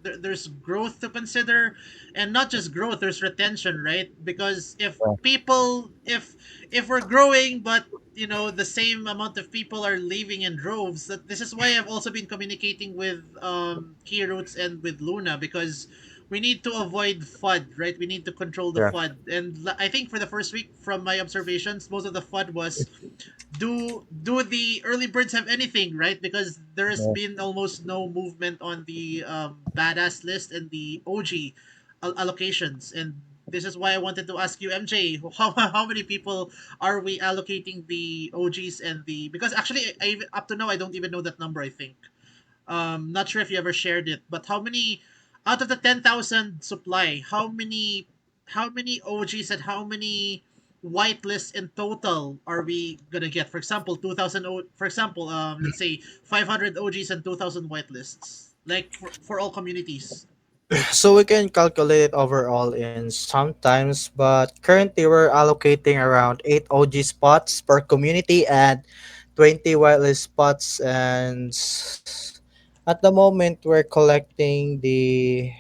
there's growth to consider, and not just growth, there's retention, right? Because Yeah. if we're growing, but the same amount of people are leaving in droves, this is why I've also been communicating with Keyroots and with Luna, because we need to avoid FUD, right? We need to control the Yeah. FUD. And I think for the first week, from my observations, most of the FUD was, do the early birds have anything, right? Because there's Yeah. been almost no movement on the badass list and the OG allocations. And this is why I wanted to ask you, MJ, how many people are we allocating the OGs and the, because actually up to now I don't even know that number, I think. Not sure if you ever shared it, but how many out of the 10,000 supply, how many OGs and how many whitelists in total are we gonna get? For example, 2,000. For example, let's say 500 OGs and 2,000 whitelists, like for all communities. So we can calculate it overall in sometimes, but currently we're allocating around 8 OG spots per community and 20 whitelist spots. And at the moment, we're collecting the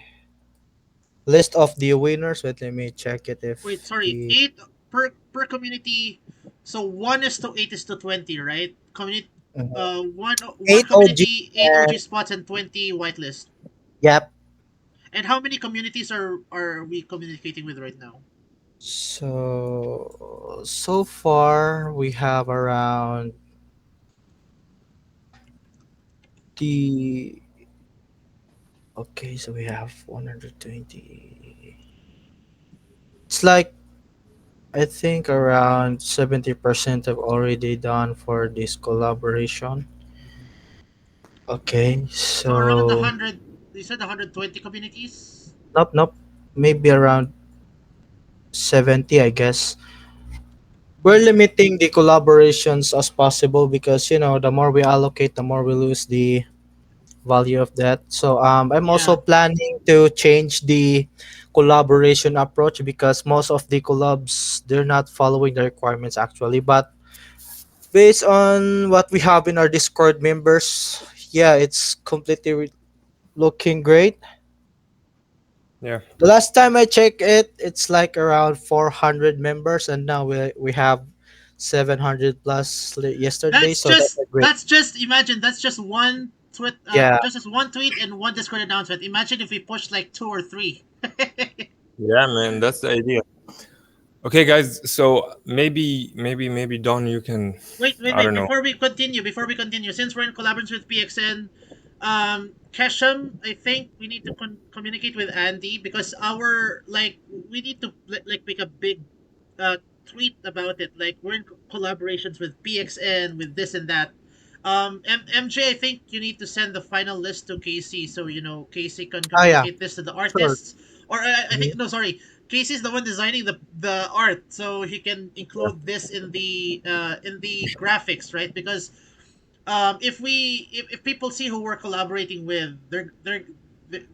list of the winners. Wait, let me check it Wait, if sorry, the. eight per community. So 1:8:20, right? Community. Mhm. One 8 OG. community, eight And OG spots and 20 whitelist. yep. And how many communities are we communicating with right now? So far we have around the. Okay, so we have 120. It's like I think around 70% have already done for this collaboration. Okay, So around so 100, you said 120 communities? nope, maybe around 70, I guess. We're limiting the collaborations as possible because the more we allocate, the more we lose the value of that. So I'm also Yeah. planning to change the collaboration approach because most of the collabs they're not following the requirements actually. But based on what we have in our Discord members, yeah, it's completely looking great. Yeah. The last time I checked it, it's like around 400 members, and now we have 700 plus yesterday. That's So that's just a great. that's just imagine that's just one tweet Yeah, just as one tweet and one Discord announcement. Imagine if we pushed like two or three. Yeah, man. That's the idea. Okay, guys. So maybe Don, you can. I Wait. don't know. Before we continue, since we're in collaboration with PXN, Kesham, I think we need to communicate with Andy, because we need to make a big uh tweet about it. Like, we're in collaborations with PXN, with this and that. MJ, I think you need to send the final list to Casey, so Casey can ah, yeah, communicate this to the sure. artists. Or I think, Mhm. no, sorry, Casey's the one designing the art, so he can Yeah. include this in the graphics, right? Because if people see who we're collaborating with,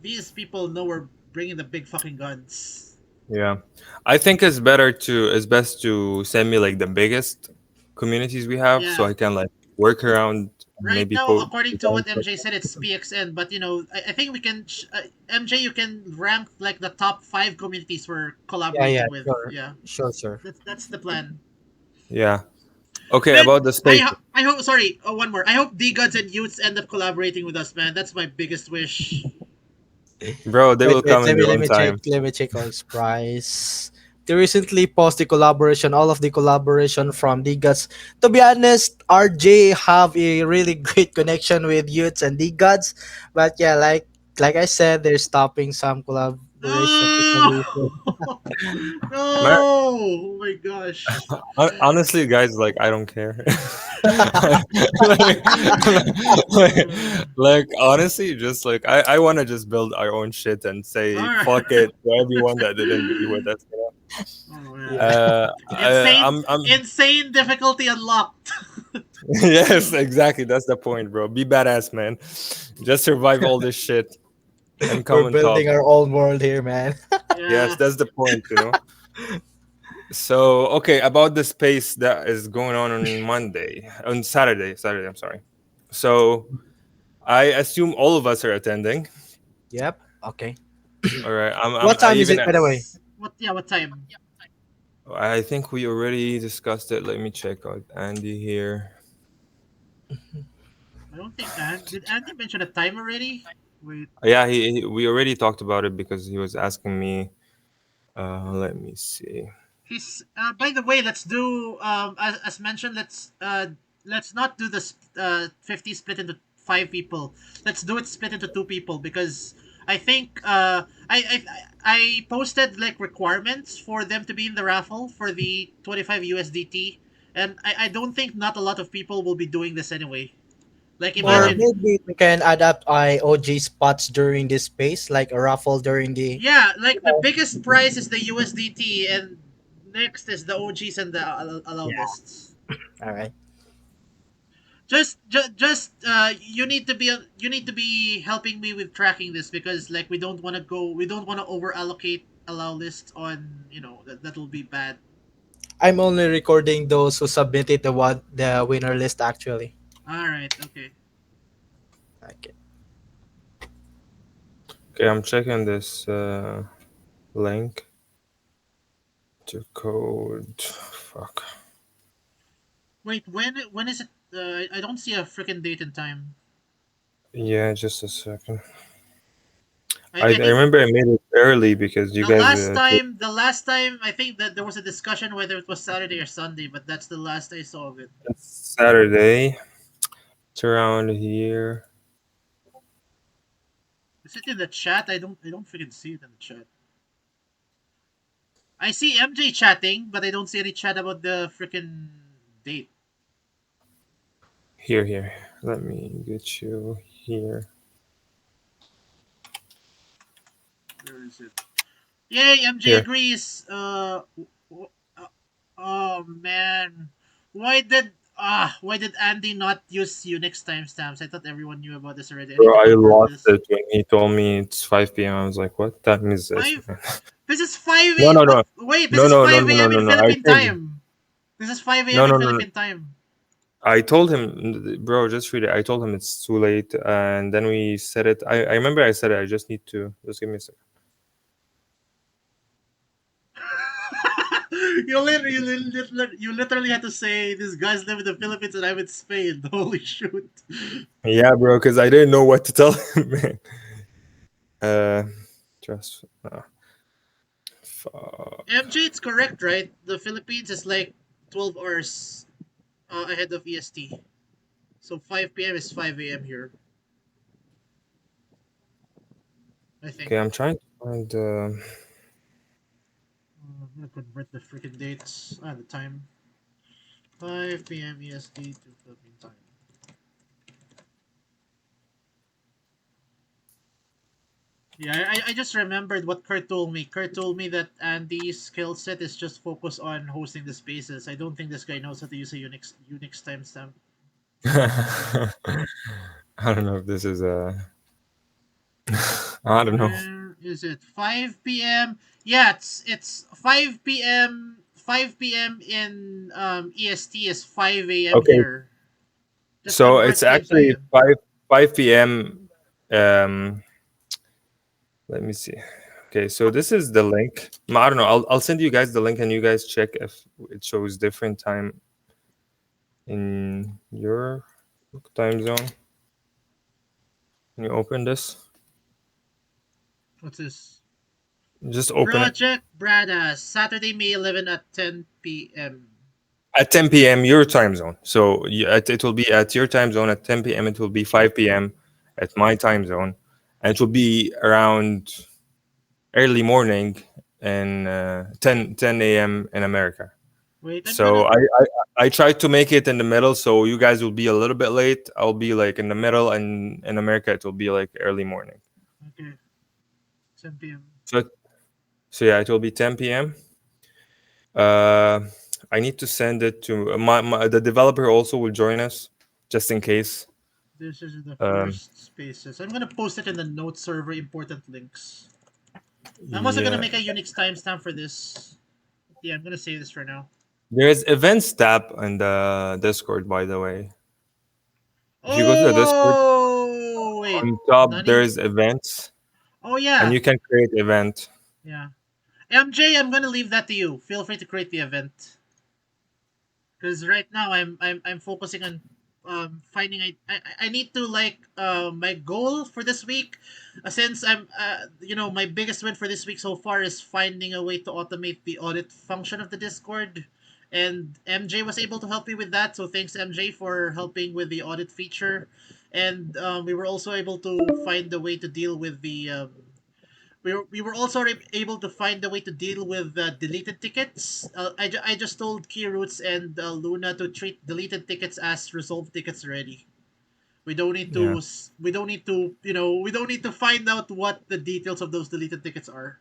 these people know we're bringing the big fucking guns. Yeah. I think it's best to send me like the biggest communities we have, so Yeah. I can like work around and Right maybe now, post. according to what MJ said, it's PXN. But I think we can MJ. You can rank like the top five communities we're Yeah, collaborating with. sure, Yeah, sure. that's the plan. Yeah. Okay. Man, About the space, I hope. Sorry, one more. I hope D Gods and Youths end up collaborating with us, man. That's my biggest wish. bro. They will Wait, come in let me their let own me check. time. Let me check on his price. They recently posted collaboration, all of the collaboration from Digods. To be honest, RJ have a really great connection with youths and Digods, but yeah, like I said, they're stopping some collab collaboration No! Italy. No! Oh my gosh. Honestly, guys, like I don't care. like, like, honestly, just like I want to just build our own shit and say Alright. fuck it to everyone that didn't be with us. Oh man. Yeah. Insane I'm insane difficulty unlocked. yes, exactly. That's the point, bro. Be badass, man. Just survive all this shit and come We're on top. building our own world here, man. Yes, Yeah. that's the point, you know. So, okay, about the space that is going on Monday, on Saturday, I'm sorry. So, I assume all of us are attending. Yep. Okay. All right. What Are time you is it, gonna? by the way? What time? I think we already discussed it. Let me check out Andy here. I don't think did Andy mention a time already? Wait. Yeah, we already talked about it because he was asking me. Let me see. He's by the way, let's do as mentioned, let's not do this 50 split into 5 people. Let's do it split into 2 people because I think I posted like requirements for them to be in the raffle for the 25 USDT, and I don't think not a lot of people will be doing this anyway. Like Or Yeah. imagine. maybe we can adapt IOG spots during this space, like a raffle during the. Yeah, like the biggest prize is the USDT, and next is the OGs and the allow Yeah. lists. All right. You need to be helping me with tracking this because like we don't want to over allocate allow lists on that'll be bad. I'm only recording those who submitted the winner list actually. All right, okay. Okay. Okay, I'm checking this link to code. Fuck. Wait, when is it? I don't see a freaking date and time. Yeah, just a second. I, I I think remember I made it early because you guys. the last time I think that there was a discussion whether it was Saturday or Sunday, but that's the last I saw of it. Saturday. It's around here. Is it in the chat? I don't freaking see it in the chat. I see MJ chatting, but I don't see any chat about the freaking date. Here. Let me get you here. Where is it? Yay, MJ Here. agrees. Oh man, why did Andy not use Unix timestamps? I thought everyone knew about this already. I need Bro, to I confirm lost this. it when he told me it's 5 p.m. I was like, what? That means this. Five. This is 5 No, a. no, What? no. Wait, this No, is no, no, 5 no, no, a.m. no, in no. I Philippine told time. This is 5 no, a.m. in no, no, no. Philippine time. I told him, bro, just read it. I told him it's too late, and then we said it. I remember I said it. I just need to just give me a second. You literally had to say this guy's live in the Philippines and I'm in Spain. Holy shoot! Yeah, bro, because I didn't know what to tell him, man. Just fuck. MJ, it's correct, right? The Philippines is like 12 hours ahead of EST. So 5 p.m. is 5 a.m. here, I think. Okay, I'm trying to find. I'm gonna convert the freaking dates. The time. 5 p.m. EST to Philippine time. Yeah, I just remembered what Kurt told me. Kurt told me that Andy's skill set is just focused on hosting the spaces. I don't think this guy knows how to use a Unix timestamp. I don't know if this is a. I don't know. Where is it? 5 p.m. Yeah, it's 5 p.m. 5 p.m. in EST is 5 a.m. Okay, here. Just so convert it's the actually time. 5 p.m. Let me see. Okay, so this is the link. I don't know. I'll send you guys the link, and you guys check if it shows different time in your time zone. Can you open this? What's this? Just open it Project Brada, Saturday, May 11 at 10 p.m. at 10 p.m. your time zone. So it will be at your time zone at 10 p.m. It will be 5 p.m. at my time zone, and it will be around early morning and 10 a.m. in America. Wait, I'm So gonna. I tried to make it in the middle, so you guys will be a little bit late. I'll be like in the middle, and in America it will be like early morning. Okay, 10 p.m. So yeah, it will be 10 p.m. Uh, I need to send it to the developer also will join us just in case. This is the Um, first spaces. I'm gonna post it in the note server important links. I'm also gonna yeah, make a Unix timestamp for this. Yeah, I'm gonna save this for now. there's events tab on the Discord, by the way. If you go to the Discord, Oh wait, on top Nani? there's events, Oh and yeah, you can create event. yeah. MJ, I'm gonna leave that to you. Feel free to create the event. Because right now I'm focusing on finding I need to like my goal for this week, since I'm my biggest win for this week so far is finding a way to automate the audit function of the Discord, and MJ was able to help me with that, so thanks MJ for helping with the audit feature. And we were also able to find a way to deal with the we were also able to find a way to deal with deleted tickets. I just told Keyroots and Luna to treat deleted tickets as resolved tickets already. We don't need Yeah. to we don't need to find out what the details of those deleted tickets are.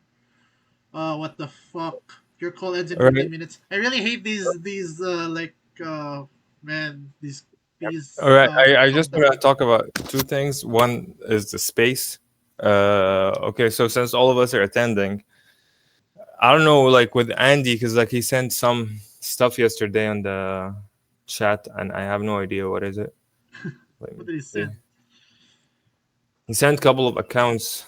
What the fuck? Your call ends in All right. 15 minutes. I really hate these man these All right. I just want countdown. to talk about two things. One is the space. Okay, so since all of us are attending, I don't know, like with Andy, because like he sent some stuff yesterday on the chat, and I have no idea what is it. Let What me did he see. send? He sent a couple of accounts,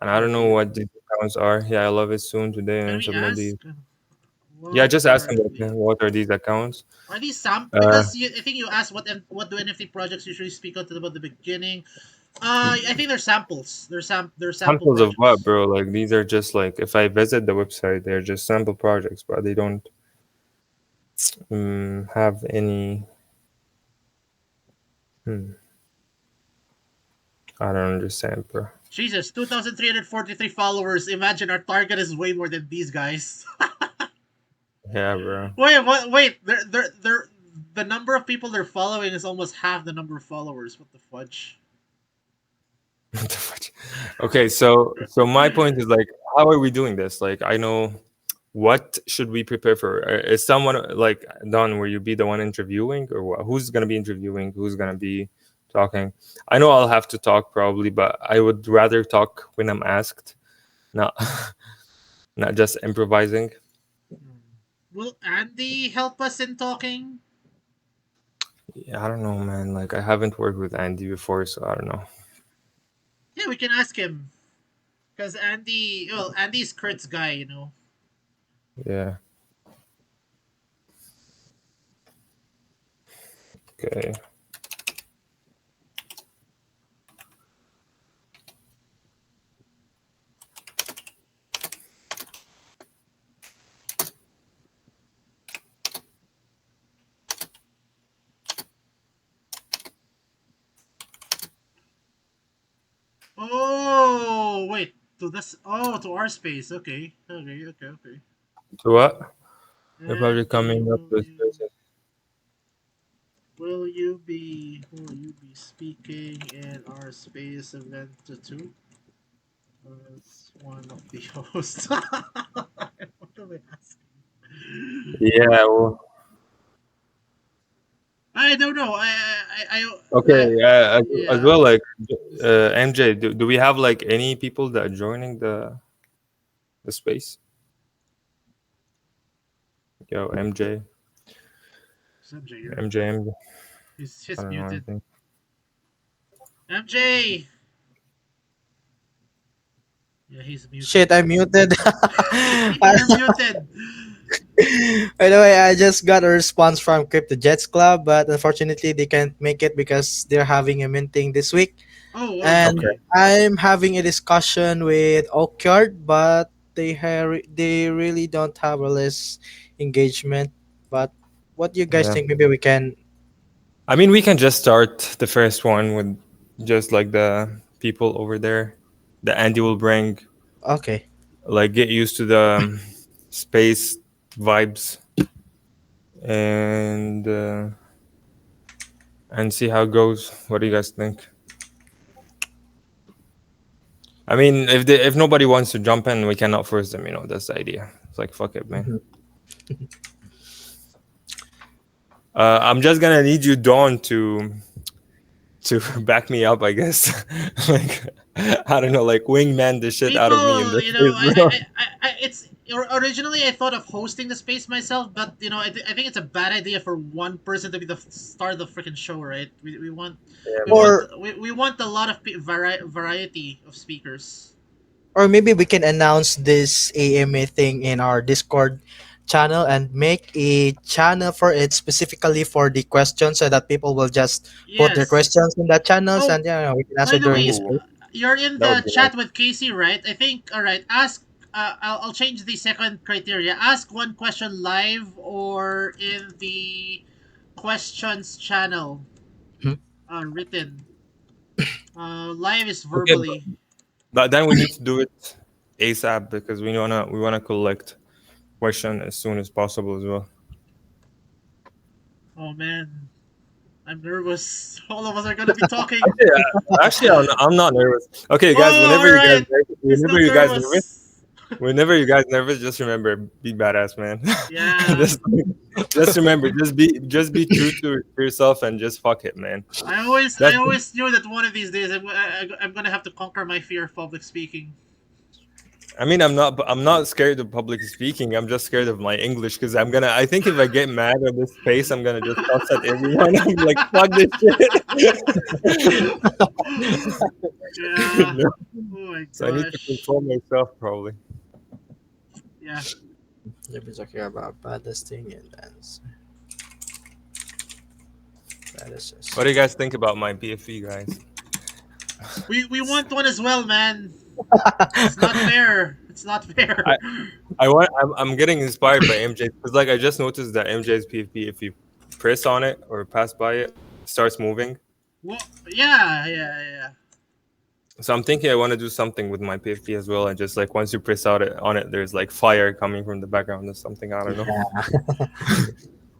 and I don't know Okay. what these accounts are. Yeah, I love it soon today Can and we submit ask? these. Yeah, What just ask are him like, the what are these accounts. Are these sam? Uh, Because I think you asked what do NFT projects usually speak out about the beginning. I think they're samples. They're sample Samples of what, projects. bro? Like these are just like if I visit the website, they're just sample projects, but they don't have any. Hmm, I don't understand, bro. Jesus, 2,343 followers. Imagine our target is way more than these guys. Yeah, bro. Wait, what? Wait, the number of people they're following is almost half the number of followers. What the fudge? What the fuck? Okay, so my point is like, how are we doing this? Like, I know what should we prepare for? Is someone like Don? Will you be the one interviewing, or what? Who's gonna be interviewing? Who's gonna be talking? I know I'll have to talk probably, but I would rather talk when I'm asked, not not just improvising. Will Andy help us in talking? Yeah, I don't know, man. Like, I haven't worked with Andy before, so I don't know. Yeah, we can ask him. Because Andy's Kurt's guy, Yeah. Okay. Oh wait, to our space. Okay, okay, okay, okay. So what? They're And probably coming up with. will you be speaking in our space event too? As one of the hosts. What am I asking? Yeah. Well, I don't know. okay. As yeah. well, like MJ, do we have like any people that are joining the space? Yo, MJ, Is MJ here? MJ. He's I don't know muted. anything. MJ. Yeah, he's muted. Shit, I'm muted. You're muted. By the way, I just got a response from Crypto Jets Club, but unfortunately they can't make it because they're having a minting this week. Oh, And Okay. okay. I'm having a discussion with Oakyard, but they really don't have a less engagement. But what do you guys Yeah. think? Maybe we can. I mean, we can just start the first one with just like the people over there that Andy will bring. Okay. Like get used to the space vibes and uh, and see how it goes. What do you guys think? I mean, if nobody wants to jump in, we cannot force them. That's the idea. It's like fuck it, man. Mhm. I'm just gonna need you, Dawn, to back me up, I guess. Like I don't know, like wingman the shit out of me in People, this case, bro. it's originally I thought of hosting the space myself, but I think it's a bad idea for one person to be the star of the freaking show, right? We want Yeah, we man. want Or we want a lot of variety of speakers. or maybe we can announce this AMA thing in our Discord channel and make a channel for it specifically for the questions so that people will just put their Yes. questions in that channels Oh, and we can by answer the during way, this Ooh, break. you're in that would the be nice. chat with Casey, right? I think. All right. Ask. I'll change the second criteria. Ask one question live or in the questions channel. Hmm? Written. Live is Okay, verbally. but then we need to do it ASAP because we wanna collect question as soon as possible as well. Oh man, I'm nervous. All of us are gonna be talking. Actually, I'm not nervous. Okay, guys, Oh, all right. He's whenever not you guys nervous, nervous. just remember, be badass, man. Yeah. just, just remember, just be true to yourself and just fuck it, man. I That's always knew that one of these days I'm gonna have to conquer my fear of public speaking. I mean, I'm not scared of public speaking. I'm just scared of my English because I think if I get mad at this space, I'm gonna just cuss at everyone. I'm like, fuck this shit. You Yeah. know? Oh my So I need to gosh. control myself, probably. Yeah. You'll be talking about baddest thing and dance. What do you guys think about my PFE, guys? We want one as well, man. It's not fair. It's not fair. I I'm getting inspired by MJ because like I just noticed that MJ's PFP, if you press on it or pass by it, starts moving. Well, yeah. So I'm thinking I want to do something with my PFP as well, and just like once you press out it on it, there's like fire coming from the background or something. I don't know, Yeah.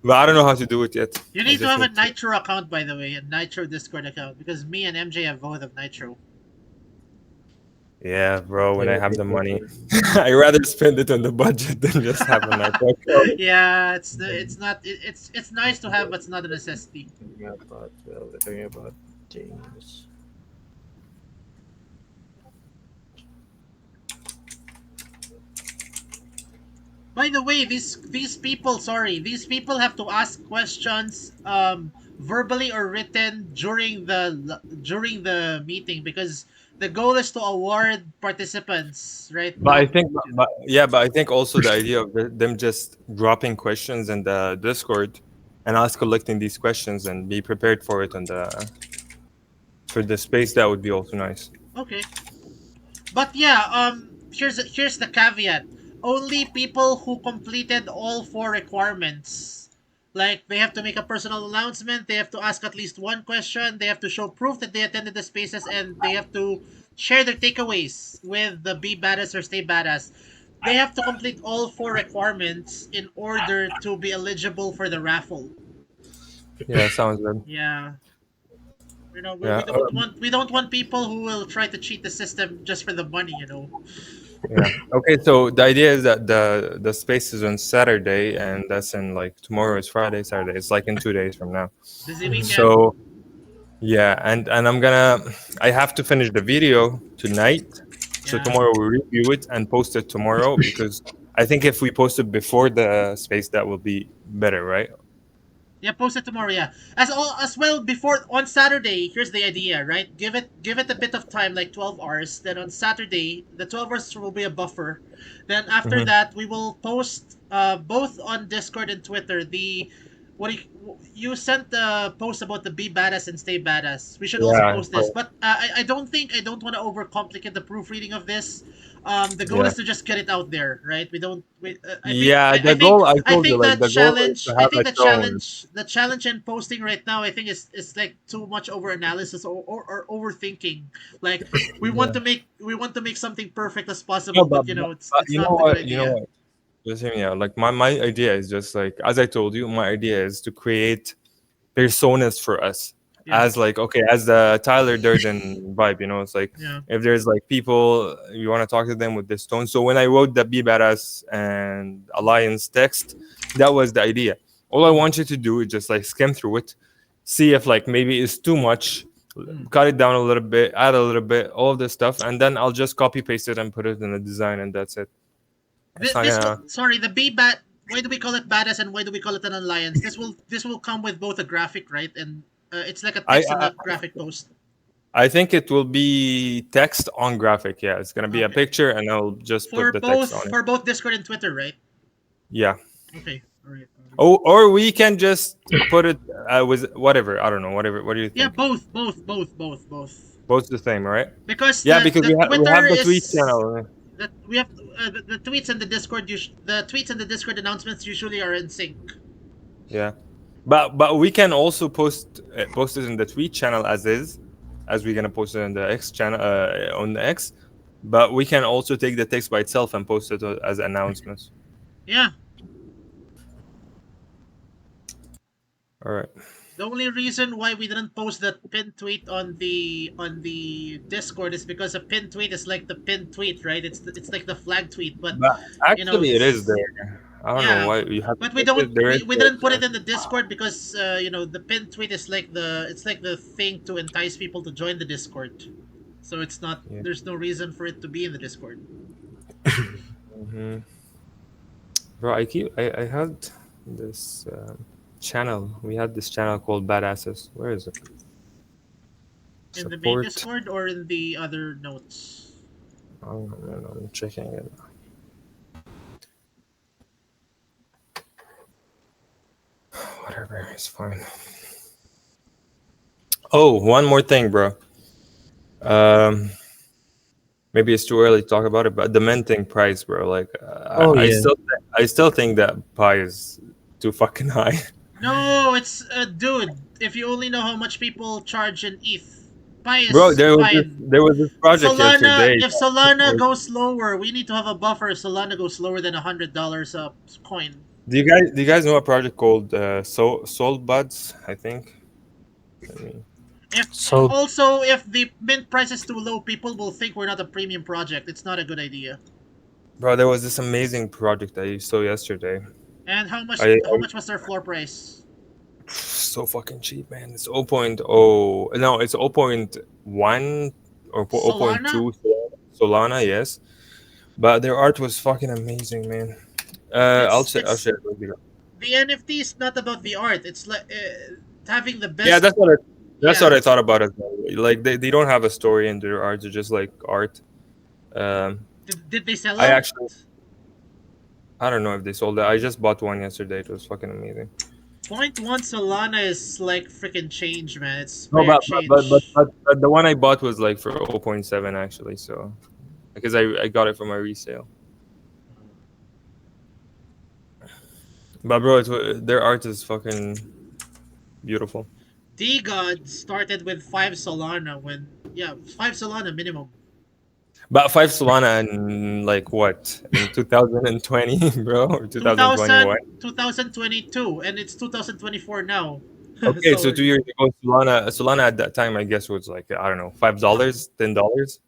but I don't know how to do it yet. You I need to just have a need to. Nitro account, by the way, a Nitro Discord account, because me and MJ have both of Nitro. Yeah, bro. When They I will have be the money, quicker. I rather spend it on the budget than just have a nice account. Yeah, it's not it's nice to have, but it's not a necessity. We're talking about things. By the way, these people have to ask questions verbally or written during the meeting because the goal is to award participants, right? But I Not think, but I think also the idea of them just dropping questions in the Discord and us collecting these questions and be prepared for it on the for the space, that would be also nice. okay. But yeah, here's the caveat. Only people who completed all four requirements. Like they have to make a personal announcement, they have to ask at least one question, they have to show proof that they attended the spaces, and they have to share their takeaways with the Be Badass or Stay Badass. They have to complete all four requirements in order to be eligible for the raffle. Yeah, sounds good. Yeah. Yeah, We don't want people who will try to cheat the system just for the money. yeah. Okay, so the idea is that the space is on Saturday, and that's in like tomorrow is Friday, Saturday. It's like in 2 days from now. Busy weekend. So yeah, and I have to finish the video tonight. So Yeah. tomorrow we review it and post it tomorrow because I think if we post it before the space, that will be better, right? Yeah, post it tomorrow. Yeah, as well before on Saturday. Here's the idea, right? Give it a bit of time, like 12 hours. Then on Saturday, the 12 hours will be a buffer. Then after Hmm. that, we will post both on Discord and Twitter what do you sent the post about the be badass and stay badass. We should also Yeah, post this, but I don't want to overcomplicate the proofreading of this. The goal yeah, is to just get it out there, right? We don't. yeah. The goal, I I told you, think like that the goal is challenge. to I have think a tone. the challenge in posting right now. I think is like too much over analysis or overthinking. Like Yeah. we want to make something perfect as No, possible, but, but you know but it's you know not a good what? You know idea. what? Just hear me out. Like my idea is just like, as I told you, my idea is to create personas for us, Yeah, as like, okay, as the Tyler Durden vibe. It's like, yeah. if there's like people you want to talk to them with this tone. So when I wrote the Be Badass and Alliance text, that was the idea. All I want you to do is just like skim through it, see if like maybe it's too much, Mm. cut it down a little bit, add a little bit, all of this stuff, and then I'll just copy paste it and put it in the design, and that's it. It's not This will gonna. sorry the be bad. Why do we call it badass and why do we call it an alliance? This will come with both a graphic, right? And it's like a I, text in I the graphic post. I think it will be text on graphic. Yeah, it's gonna be a Okay. picture, and I'll just put the text on it. For both Discord and Twitter, right? Yeah. Okay. All right. All right. Oh, or we can just put it with whatever. I don't know. Whatever. What do you Yeah, think? both. Both the same, right? Because Yeah, because the we Twitter have the tweet is channel. that we have the tweets and the Discord. The tweets and the Discord announcements usually are in sync. Yeah, but we can also post it in the tweet channel as is, as we're gonna post it in the X channel on the X. But we can also take the text by itself and post it as announcements. Yeah. All right. The only reason why we didn't post that pinned tweet on the Discord is because a pinned tweet is like the pinned tweet, right? It's like the flag tweet, but But you know actually, it is it's there. I don't know yeah. why you have to But put it. There is we there. didn't put it in the Discord because you know the pinned tweet is like the thing to entice people to join the Discord. So it's not Yeah. there's no reason for it to be in the Discord. Hmm. Bro, I had this channel. We had this channel called Badasses. Where is it? In the main Support. Discord or in the other notes? Oh no, I'm checking it. Whatever, it's fine. Oh, one more thing, bro. Um, maybe it's too early to talk about it, but the minting price, bro. Like, Oh yeah. I still think that pi is too fucking high. No, it's dude. If you only know how much people charge in ETH, Pi Bro, is fine. there was this project Solana, yesterday. if Solana goes lower, we need to have a buffer. If Solana goes lower than $100 a coin. Do you guys know a project called Soul Buds? I think. Let me- If So also if the mint price is too low, people will think we're not a premium project. It's not a good idea. Bro, there was this amazing project I saw yesterday. And how I much was their floor price? so fucking cheap, man. It's 0.0. No, it's 0.1 or Solana? 0.2 Solana, yes. But their art was fucking amazing, man. I'll It's share it with you. the NFT is not about the art. It's like having the Yeah, best. that's what Yeah. I thought about it. Like they don't have a story in their art. It's just like art. Um, Did they sell I out? actually I don't know if they sold it. I just bought one yesterday. It was fucking amazing. Point one Solana is like freaking change, man. It's No, rare change. but the one I bought was like for 0.7 actually. So because I got it from a resale. But bro, their art is fucking beautiful. D God started with 5 Solana when yeah, 5 Solana minimum. But 5 Solana in like what in 2020, bro, or 2021. 2022 and it's 2024 now. Okay, so So 2 years ago, Solana at that time, I guess was like I don't know, $5, $10.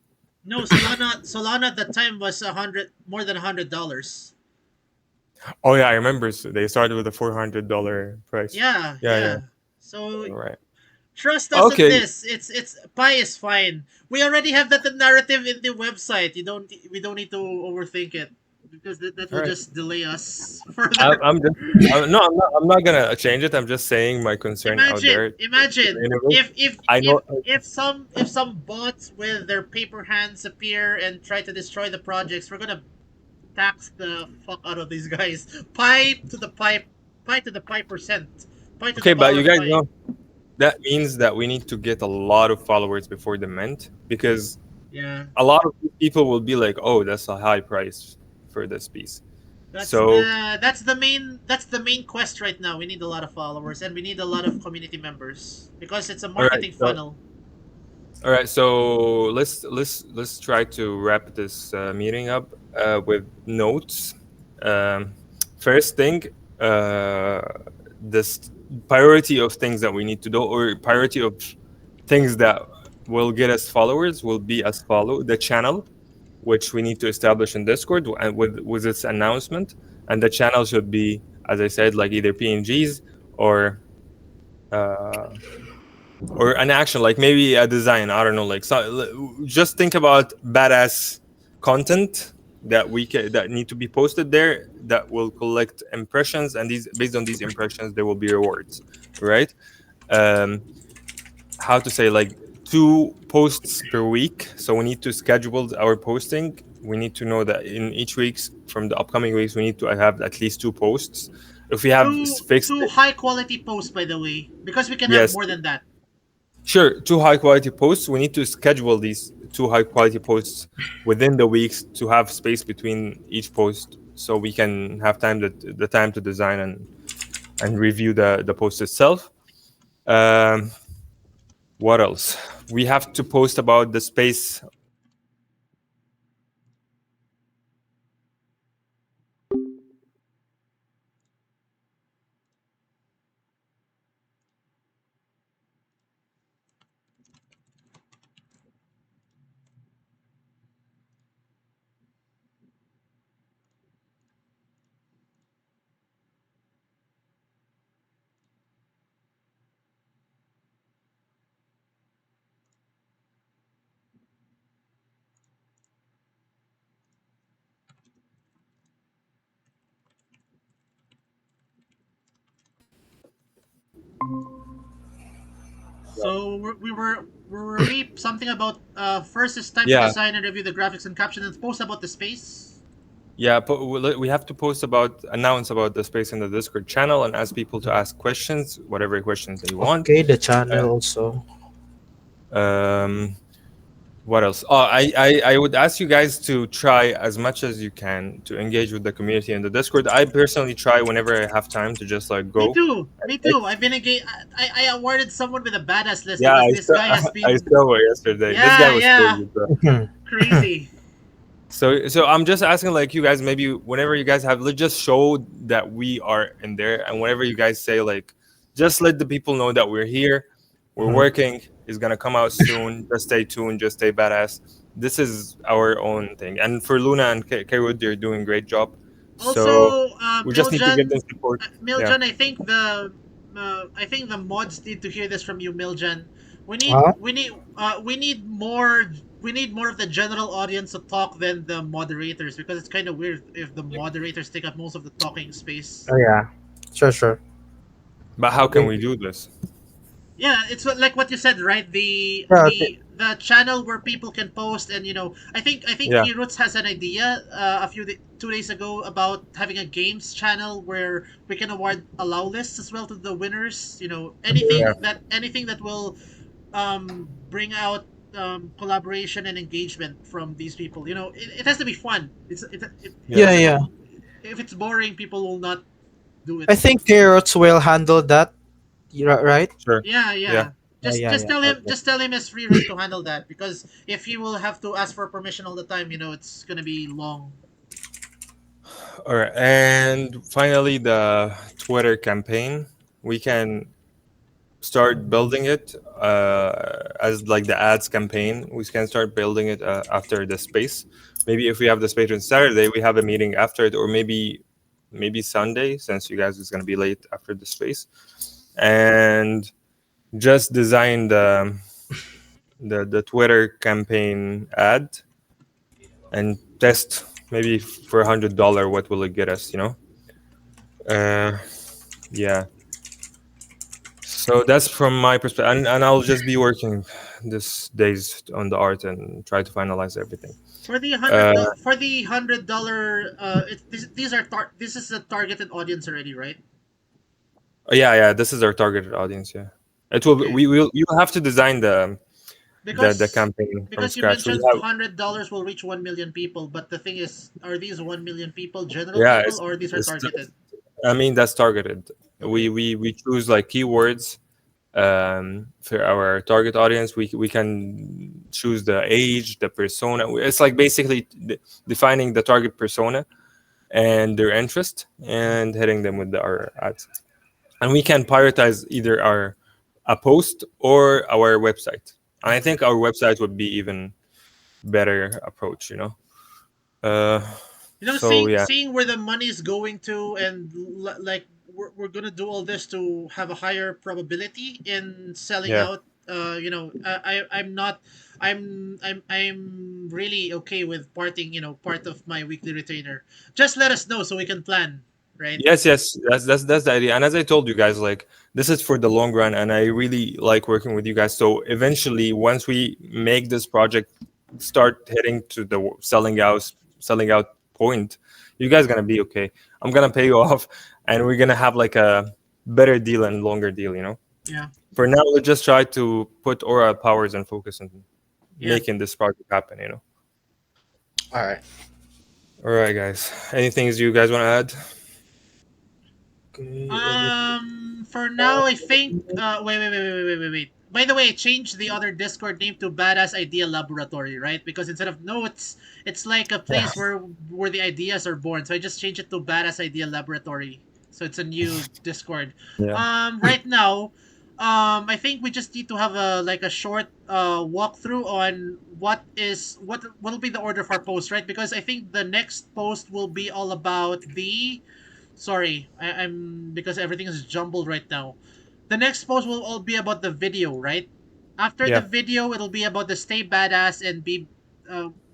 no, Solana at that time was 100 more than $100. Oh yeah, I remember. They started with a $400 price. Yeah, Yeah, yeah, yeah. So right. trust us in Okay, this. It's Pi is fine. We already have that narrative in the website. We don't need to overthink it because that all will right. just delay us further. I'm just no, I'm not gonna change it. I'm just saying my concern out there. Imagine Universe. I know. if some bots with their paper hands appear and try to destroy the projects, we're gonna tax the fuck out of these guys. Pi to the pi percent. Pi to the Okay, but power you of guys pi. know that means that we need to get a lot of followers before the mint, because Yeah. a lot of people will be like, "Oh, that's a high price for this piece." So, That's the main quest right now. We need a lot of followers and we need a lot of community members because it's a all right, marketing funnel. let's try to wrap this meeting up with notes. Um, First thing, uh, this priority of things that we need to do, or priority of things that will get us followers, will be as follow the channel, which we need to establish in Discord and with its announcement. And the channel should be, as I said, like either PNGs or uh, or an action, like maybe a design. I don't know, like so. Just think about badass content that that need to be posted there that will collect impressions, and these based on these impressions there will be rewards, right? Um, how to say, like 2 posts per week. So we need to schedule our posting. We need to know that in each weeks from the upcoming weeks we need to have at least 2 posts. If we have fixed, Two high quality posts, by the way, because we can have yes, more than that. sure, 2 high quality posts. We need to schedule these 2 high quality posts within the weeks to have space between each post, so we can have the time to design and review the post itself. Um, what else? We have to post about the space. So were we something about first it's time to Yeah, design and review the graphics and caption and post about the space. yeah, but we have to announce about the space in the Discord channel and ask people to ask questions, whatever questions they want. Okay, the channel also. Um, what else? Oh, I would ask you guys to try as much as you can to engage with the community in the Discord. I personally try whenever I have time to just like Me go. too. Me too. I've been engaged. I awarded someone with a badass list Yeah, because this guy has I been. saw it yesterday. This guy Yeah, was yeah, crazy, bro. crazy. So I'm just asking, like, you guys, maybe whenever you guys have, let's just show that we are in there, and whenever you guys say, like, just let the people know that we're here, we're working, it's gonna come out soon. Just stay tuned, just stay badass. This is our own thing, and for Luna and Kwood, they're doing great job. So Also, we just need to give them Miljan, support. Yeah. Miljan, I think the mods need to hear this from you, Miljan. Huh? We need more of the general audience to talk than the moderators because it's kind of weird if the moderators take up most of the talking space. Oh yeah, sure. But how can we do this? Yeah, it's like what you said, right? Yeah, The channel where people can post, and I think Yeah. Eroots has an idea 2 days ago about having a games channel where we can award allow lists as well to the winners. Yeah. Anything that will bring out collaboration and engagement from these people. It has to be fun. yeah, yeah. If it's boring, people will not do it. I think Carrots will handle that. Right? Sure. Yeah, Yeah. yeah. Just tell him Okay. it's free reign to handle that because if he will have to ask for permission all the time, it's gonna be long. All right. And finally, the Twitter campaign. We can start building it as like the ads campaign. We can start building it after the space. Maybe if we have the space on Saturday, we have a meeting after it, or maybe Sunday, since you guys is going to be late after the space, and just design the Twitter campaign ad and test maybe for $100 what will it get us, yeah. So that's from my perspective, and I'll just be working this days on the art and try to finalize everything. For the Uh, $100, this is a targeted audience already, right? Yeah, yeah. This is our targeted audience. Yeah, it will. Okay. We will. You have to design the Because campaign from because you scratch. We mentioned have. $100 will reach 1 million people, but the thing is, are these 1 million people general Yeah, people or these are it's targeted? I mean, that's targeted. We Okay. we we choose like keywords for our target audience. We can choose the age, the persona. It's like basically defining the target persona and their interest and hitting them with our ads. And we can prioritize either our a post or our website. And I Okay. think our website would be even better approach. Uh, so yeah, Seeing where the money is going to, and like we're gonna do all this to have a higher probability in selling yeah. out. I'm not. I'm really okay with parting. Part of my weekly retainer. Just let us know so we can plan. Right. Yes, yes, that's the idea. And as I told you guys, like this is for the long run, and I really like working with you guys. So eventually, once we make this project start heading to the selling out point, you guys gonna be okay. I'm gonna pay you off, and we're gonna have like a better deal and longer deal. Yeah. For now, let's just try to put all our powers and focus on Yeah. making this project happen. All right. All right, guys. Anything you guys want to add? Okay. Anything? For now, I think. Wait. By the way, change the other Discord name to Badass Idea Laboratory, right? Because instead of notes, it's like a Yeah. place where the ideas are born. So I just changed it to Badass Idea Laboratory. So it's a new Discord. Yeah. Right now, I think we just need to have a short walkthrough on what will be the order of our post, right? Because I think the next post will be all about the. Sorry, I'm because everything is jumbled right now. The next post will all be about the video, right? After the Yeah. video, it'll be about the Stay Badass and be.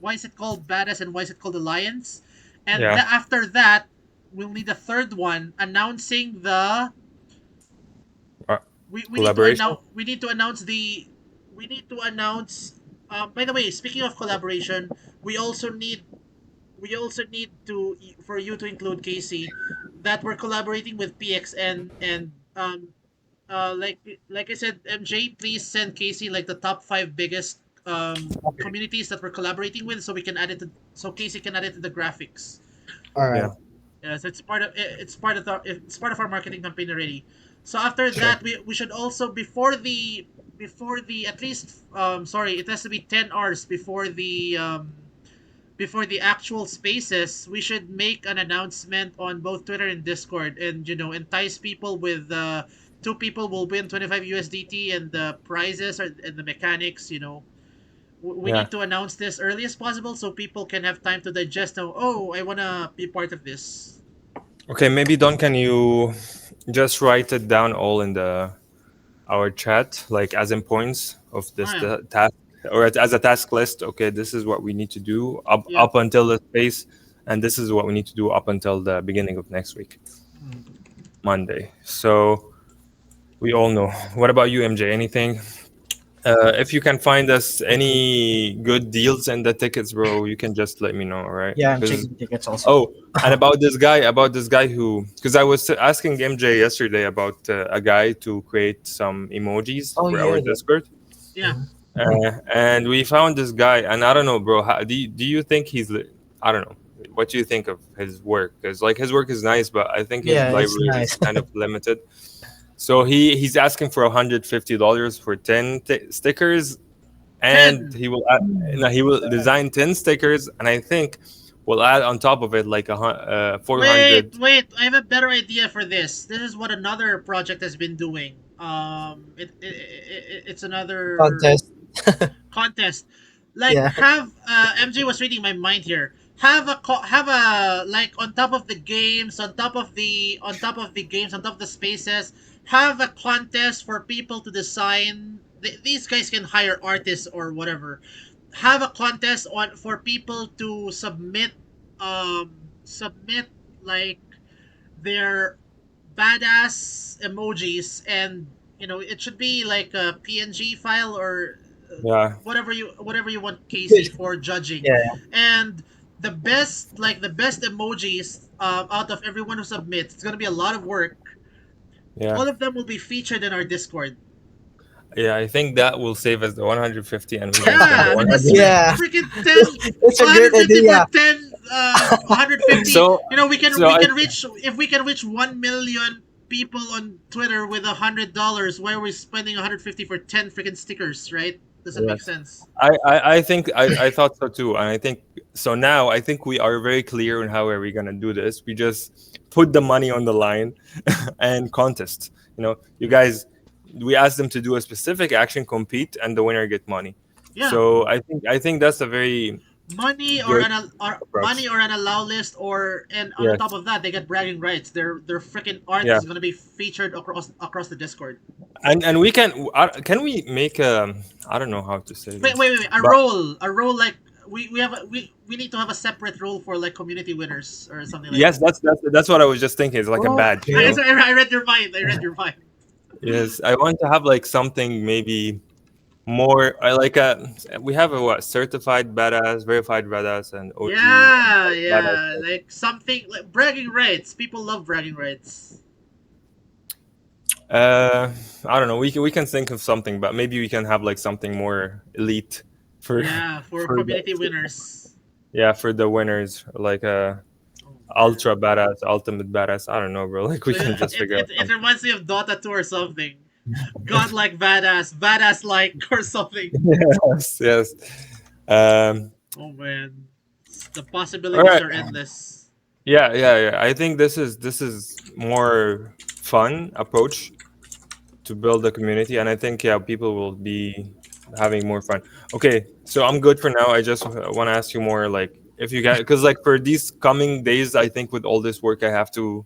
Why is it called Badass and why is it called Alliance? And Yeah. after that, we'll need a third one announcing the. Uh, We need to Collaboration. announce the. We need to announce. By the way, speaking of collaboration, we also need to for you to include Casey that we're collaborating with PXN and like I said, MJ, please send Casey like the top five biggest communities that we're collaborating with so we can add it to so Casey can add it to the graphics. All Yeah. right. Yes, it's part of our marketing campaign already. So after Sure. that, we should also before the at least sorry, it has to be 10 hours before the actual spaces, we should make an announcement on both Twitter and Discord, and entice people with two people will win 25 USDT, and the prizes and the mechanics. We Yeah. need to announce this early as possible so people can have time to digest. Now, oh, I wanna be part of this. Okay, maybe Don, can you just write it down all in the our chat, like as in points of Oh this yeah, task, or as a task list? Okay, this is what we need to do yeah. up until the space, and this is what we need to do up until the beginning of next week, Mm. Monday. So we all know. What about you, MJ? Anything? If you can find us any good deals in the tickets, bro, you can just let me know, all right? Yeah, I'm Because checking tickets also. oh, and about this guy who, because I was asking MJ yesterday about a guy to create some emojis Oh for yeah. our Discord, Yeah. and we found this guy, and I don't know, bro. Do you think I don't know. What do you think of his work? Because like his work is nice, but I think his Yeah, it's library is nice. kind of limited. So he's asking for $150 for 10 stickers, and 10. he will design 10 stickers, and I think we'll add on top of it like 400. Wait, I have a better idea for this. This is what another project has been doing. It's another Contest. contest. Like Yeah. have MJ was reading my mind here. Have a like on top of the games, on top of the spaces. Have a contest for people to design. These guys can hire artists or whatever. Have a contest on for people to submit like their badass emojis, and it should be like a PNG file or Yeah, whatever you want, Casey, for judging. Yeah. And the best emojis out of everyone who submits, it's gonna be a lot of work. Yeah. All of them will be featured in our Discord. Yeah, I think that will save us the 150 and we can spend the Yeah, because 100. Yeah, freaking 10, it's a great 150 for idea. 10, 150. So You know, we can so we I can reach if we can reach 1 million people on Twitter with $100. Why are we spending 150 for 10 freaking stickers? Right? Doesn't make yes. sense. I think I thought so too. And I think so now I think we are very clear on how are we gonna do this. We just put the money on the line and contest. You guys we asked them to do a specific action, compete, and the winner get money. Yeah, So I think that's a very money or good money approach. or an allow list, or and on top Yes. of that they get bragging rights. Their freaking art Yeah. is gonna be featured across the Discord. And we can we make I don't know how to say Wait, this. wait, wait, wait. But A role like we have we need to have a separate role for like community winners or something like yes, that. that's what I was just thinking. It's like a badge, you I, know? Okay. sorry, I read your mind. I read your mind. Yes, I want to have like something maybe more. I like a. We have a what? Certified badass, verified badass, and OG Yeah, badass. yeah, like something like bragging rights. People love bragging rights. Uh, I don't know. We can think of something, but maybe we can have like something more elite for Yeah, for for community the winners. yeah for the winners, like Oh man. ultra badass, ultimate badass. I don't know, bro. Like we So can just figure out it something. reminds me of Dota 2 or something. Godlike badass, badass like or something. Yes, yes. Um, Oh man, the all possibilities right. are endless. Yeah. I think this is more fun approach to build a community, and I think people will be having more fun. Okay, so I'm good for now. I just want to ask you more, like if you guys, because like for these coming days, I think with all this work I have to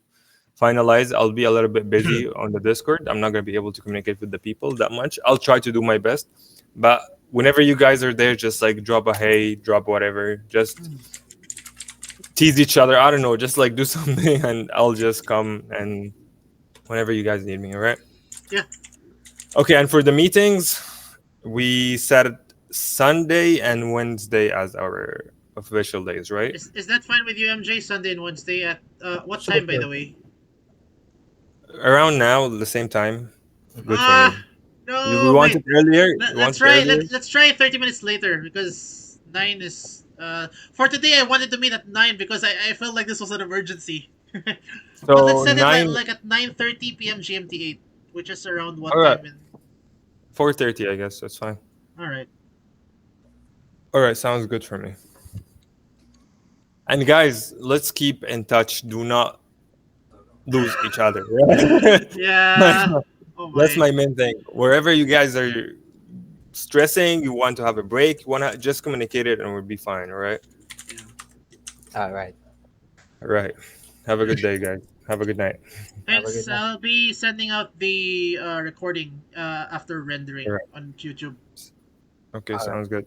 finalize, I'll be a little bit busy on the Discord. I'm not gonna be able to communicate with the people that much. I'll try to do my best, but whenever you guys are there, just like drop a hey, drop whatever, just tease each other. I don't know, just like do something, and I'll just come and whenever you guys need me. All right. Yeah. Okay, and for the meetings, we set Sunday and Wednesday as our official days, right? Is that fine with you, MJ? Sunday and Wednesday at what Sure, time, by sure. the way? Around now, the same time. Good for Ah, me. We no, want wait. it earlier. You Let's want it try. earlier? Let's try 30 minutes later because 9 is. For today, I wanted to meet at 9 because I felt like this was an emergency. But let's So set it like, 9. at 9:30 p.m. GMT 8, which is around All what right, time in? 4:30. I guess that's fine. All right. All right, sounds good for me. And guys, let's keep in touch. Do not lose each other. Yeah. Oh That's my. my main thing. Wherever you guys are stressing, you want to have a break, you want to just communicate it and we'll be fine. All right. Yeah. All right. All right. Have a good day, guys. Have a good night. Have a good Thanks. night. I'll be sending out the recording after All rendering right. on YouTube. Okay, All right. sounds good.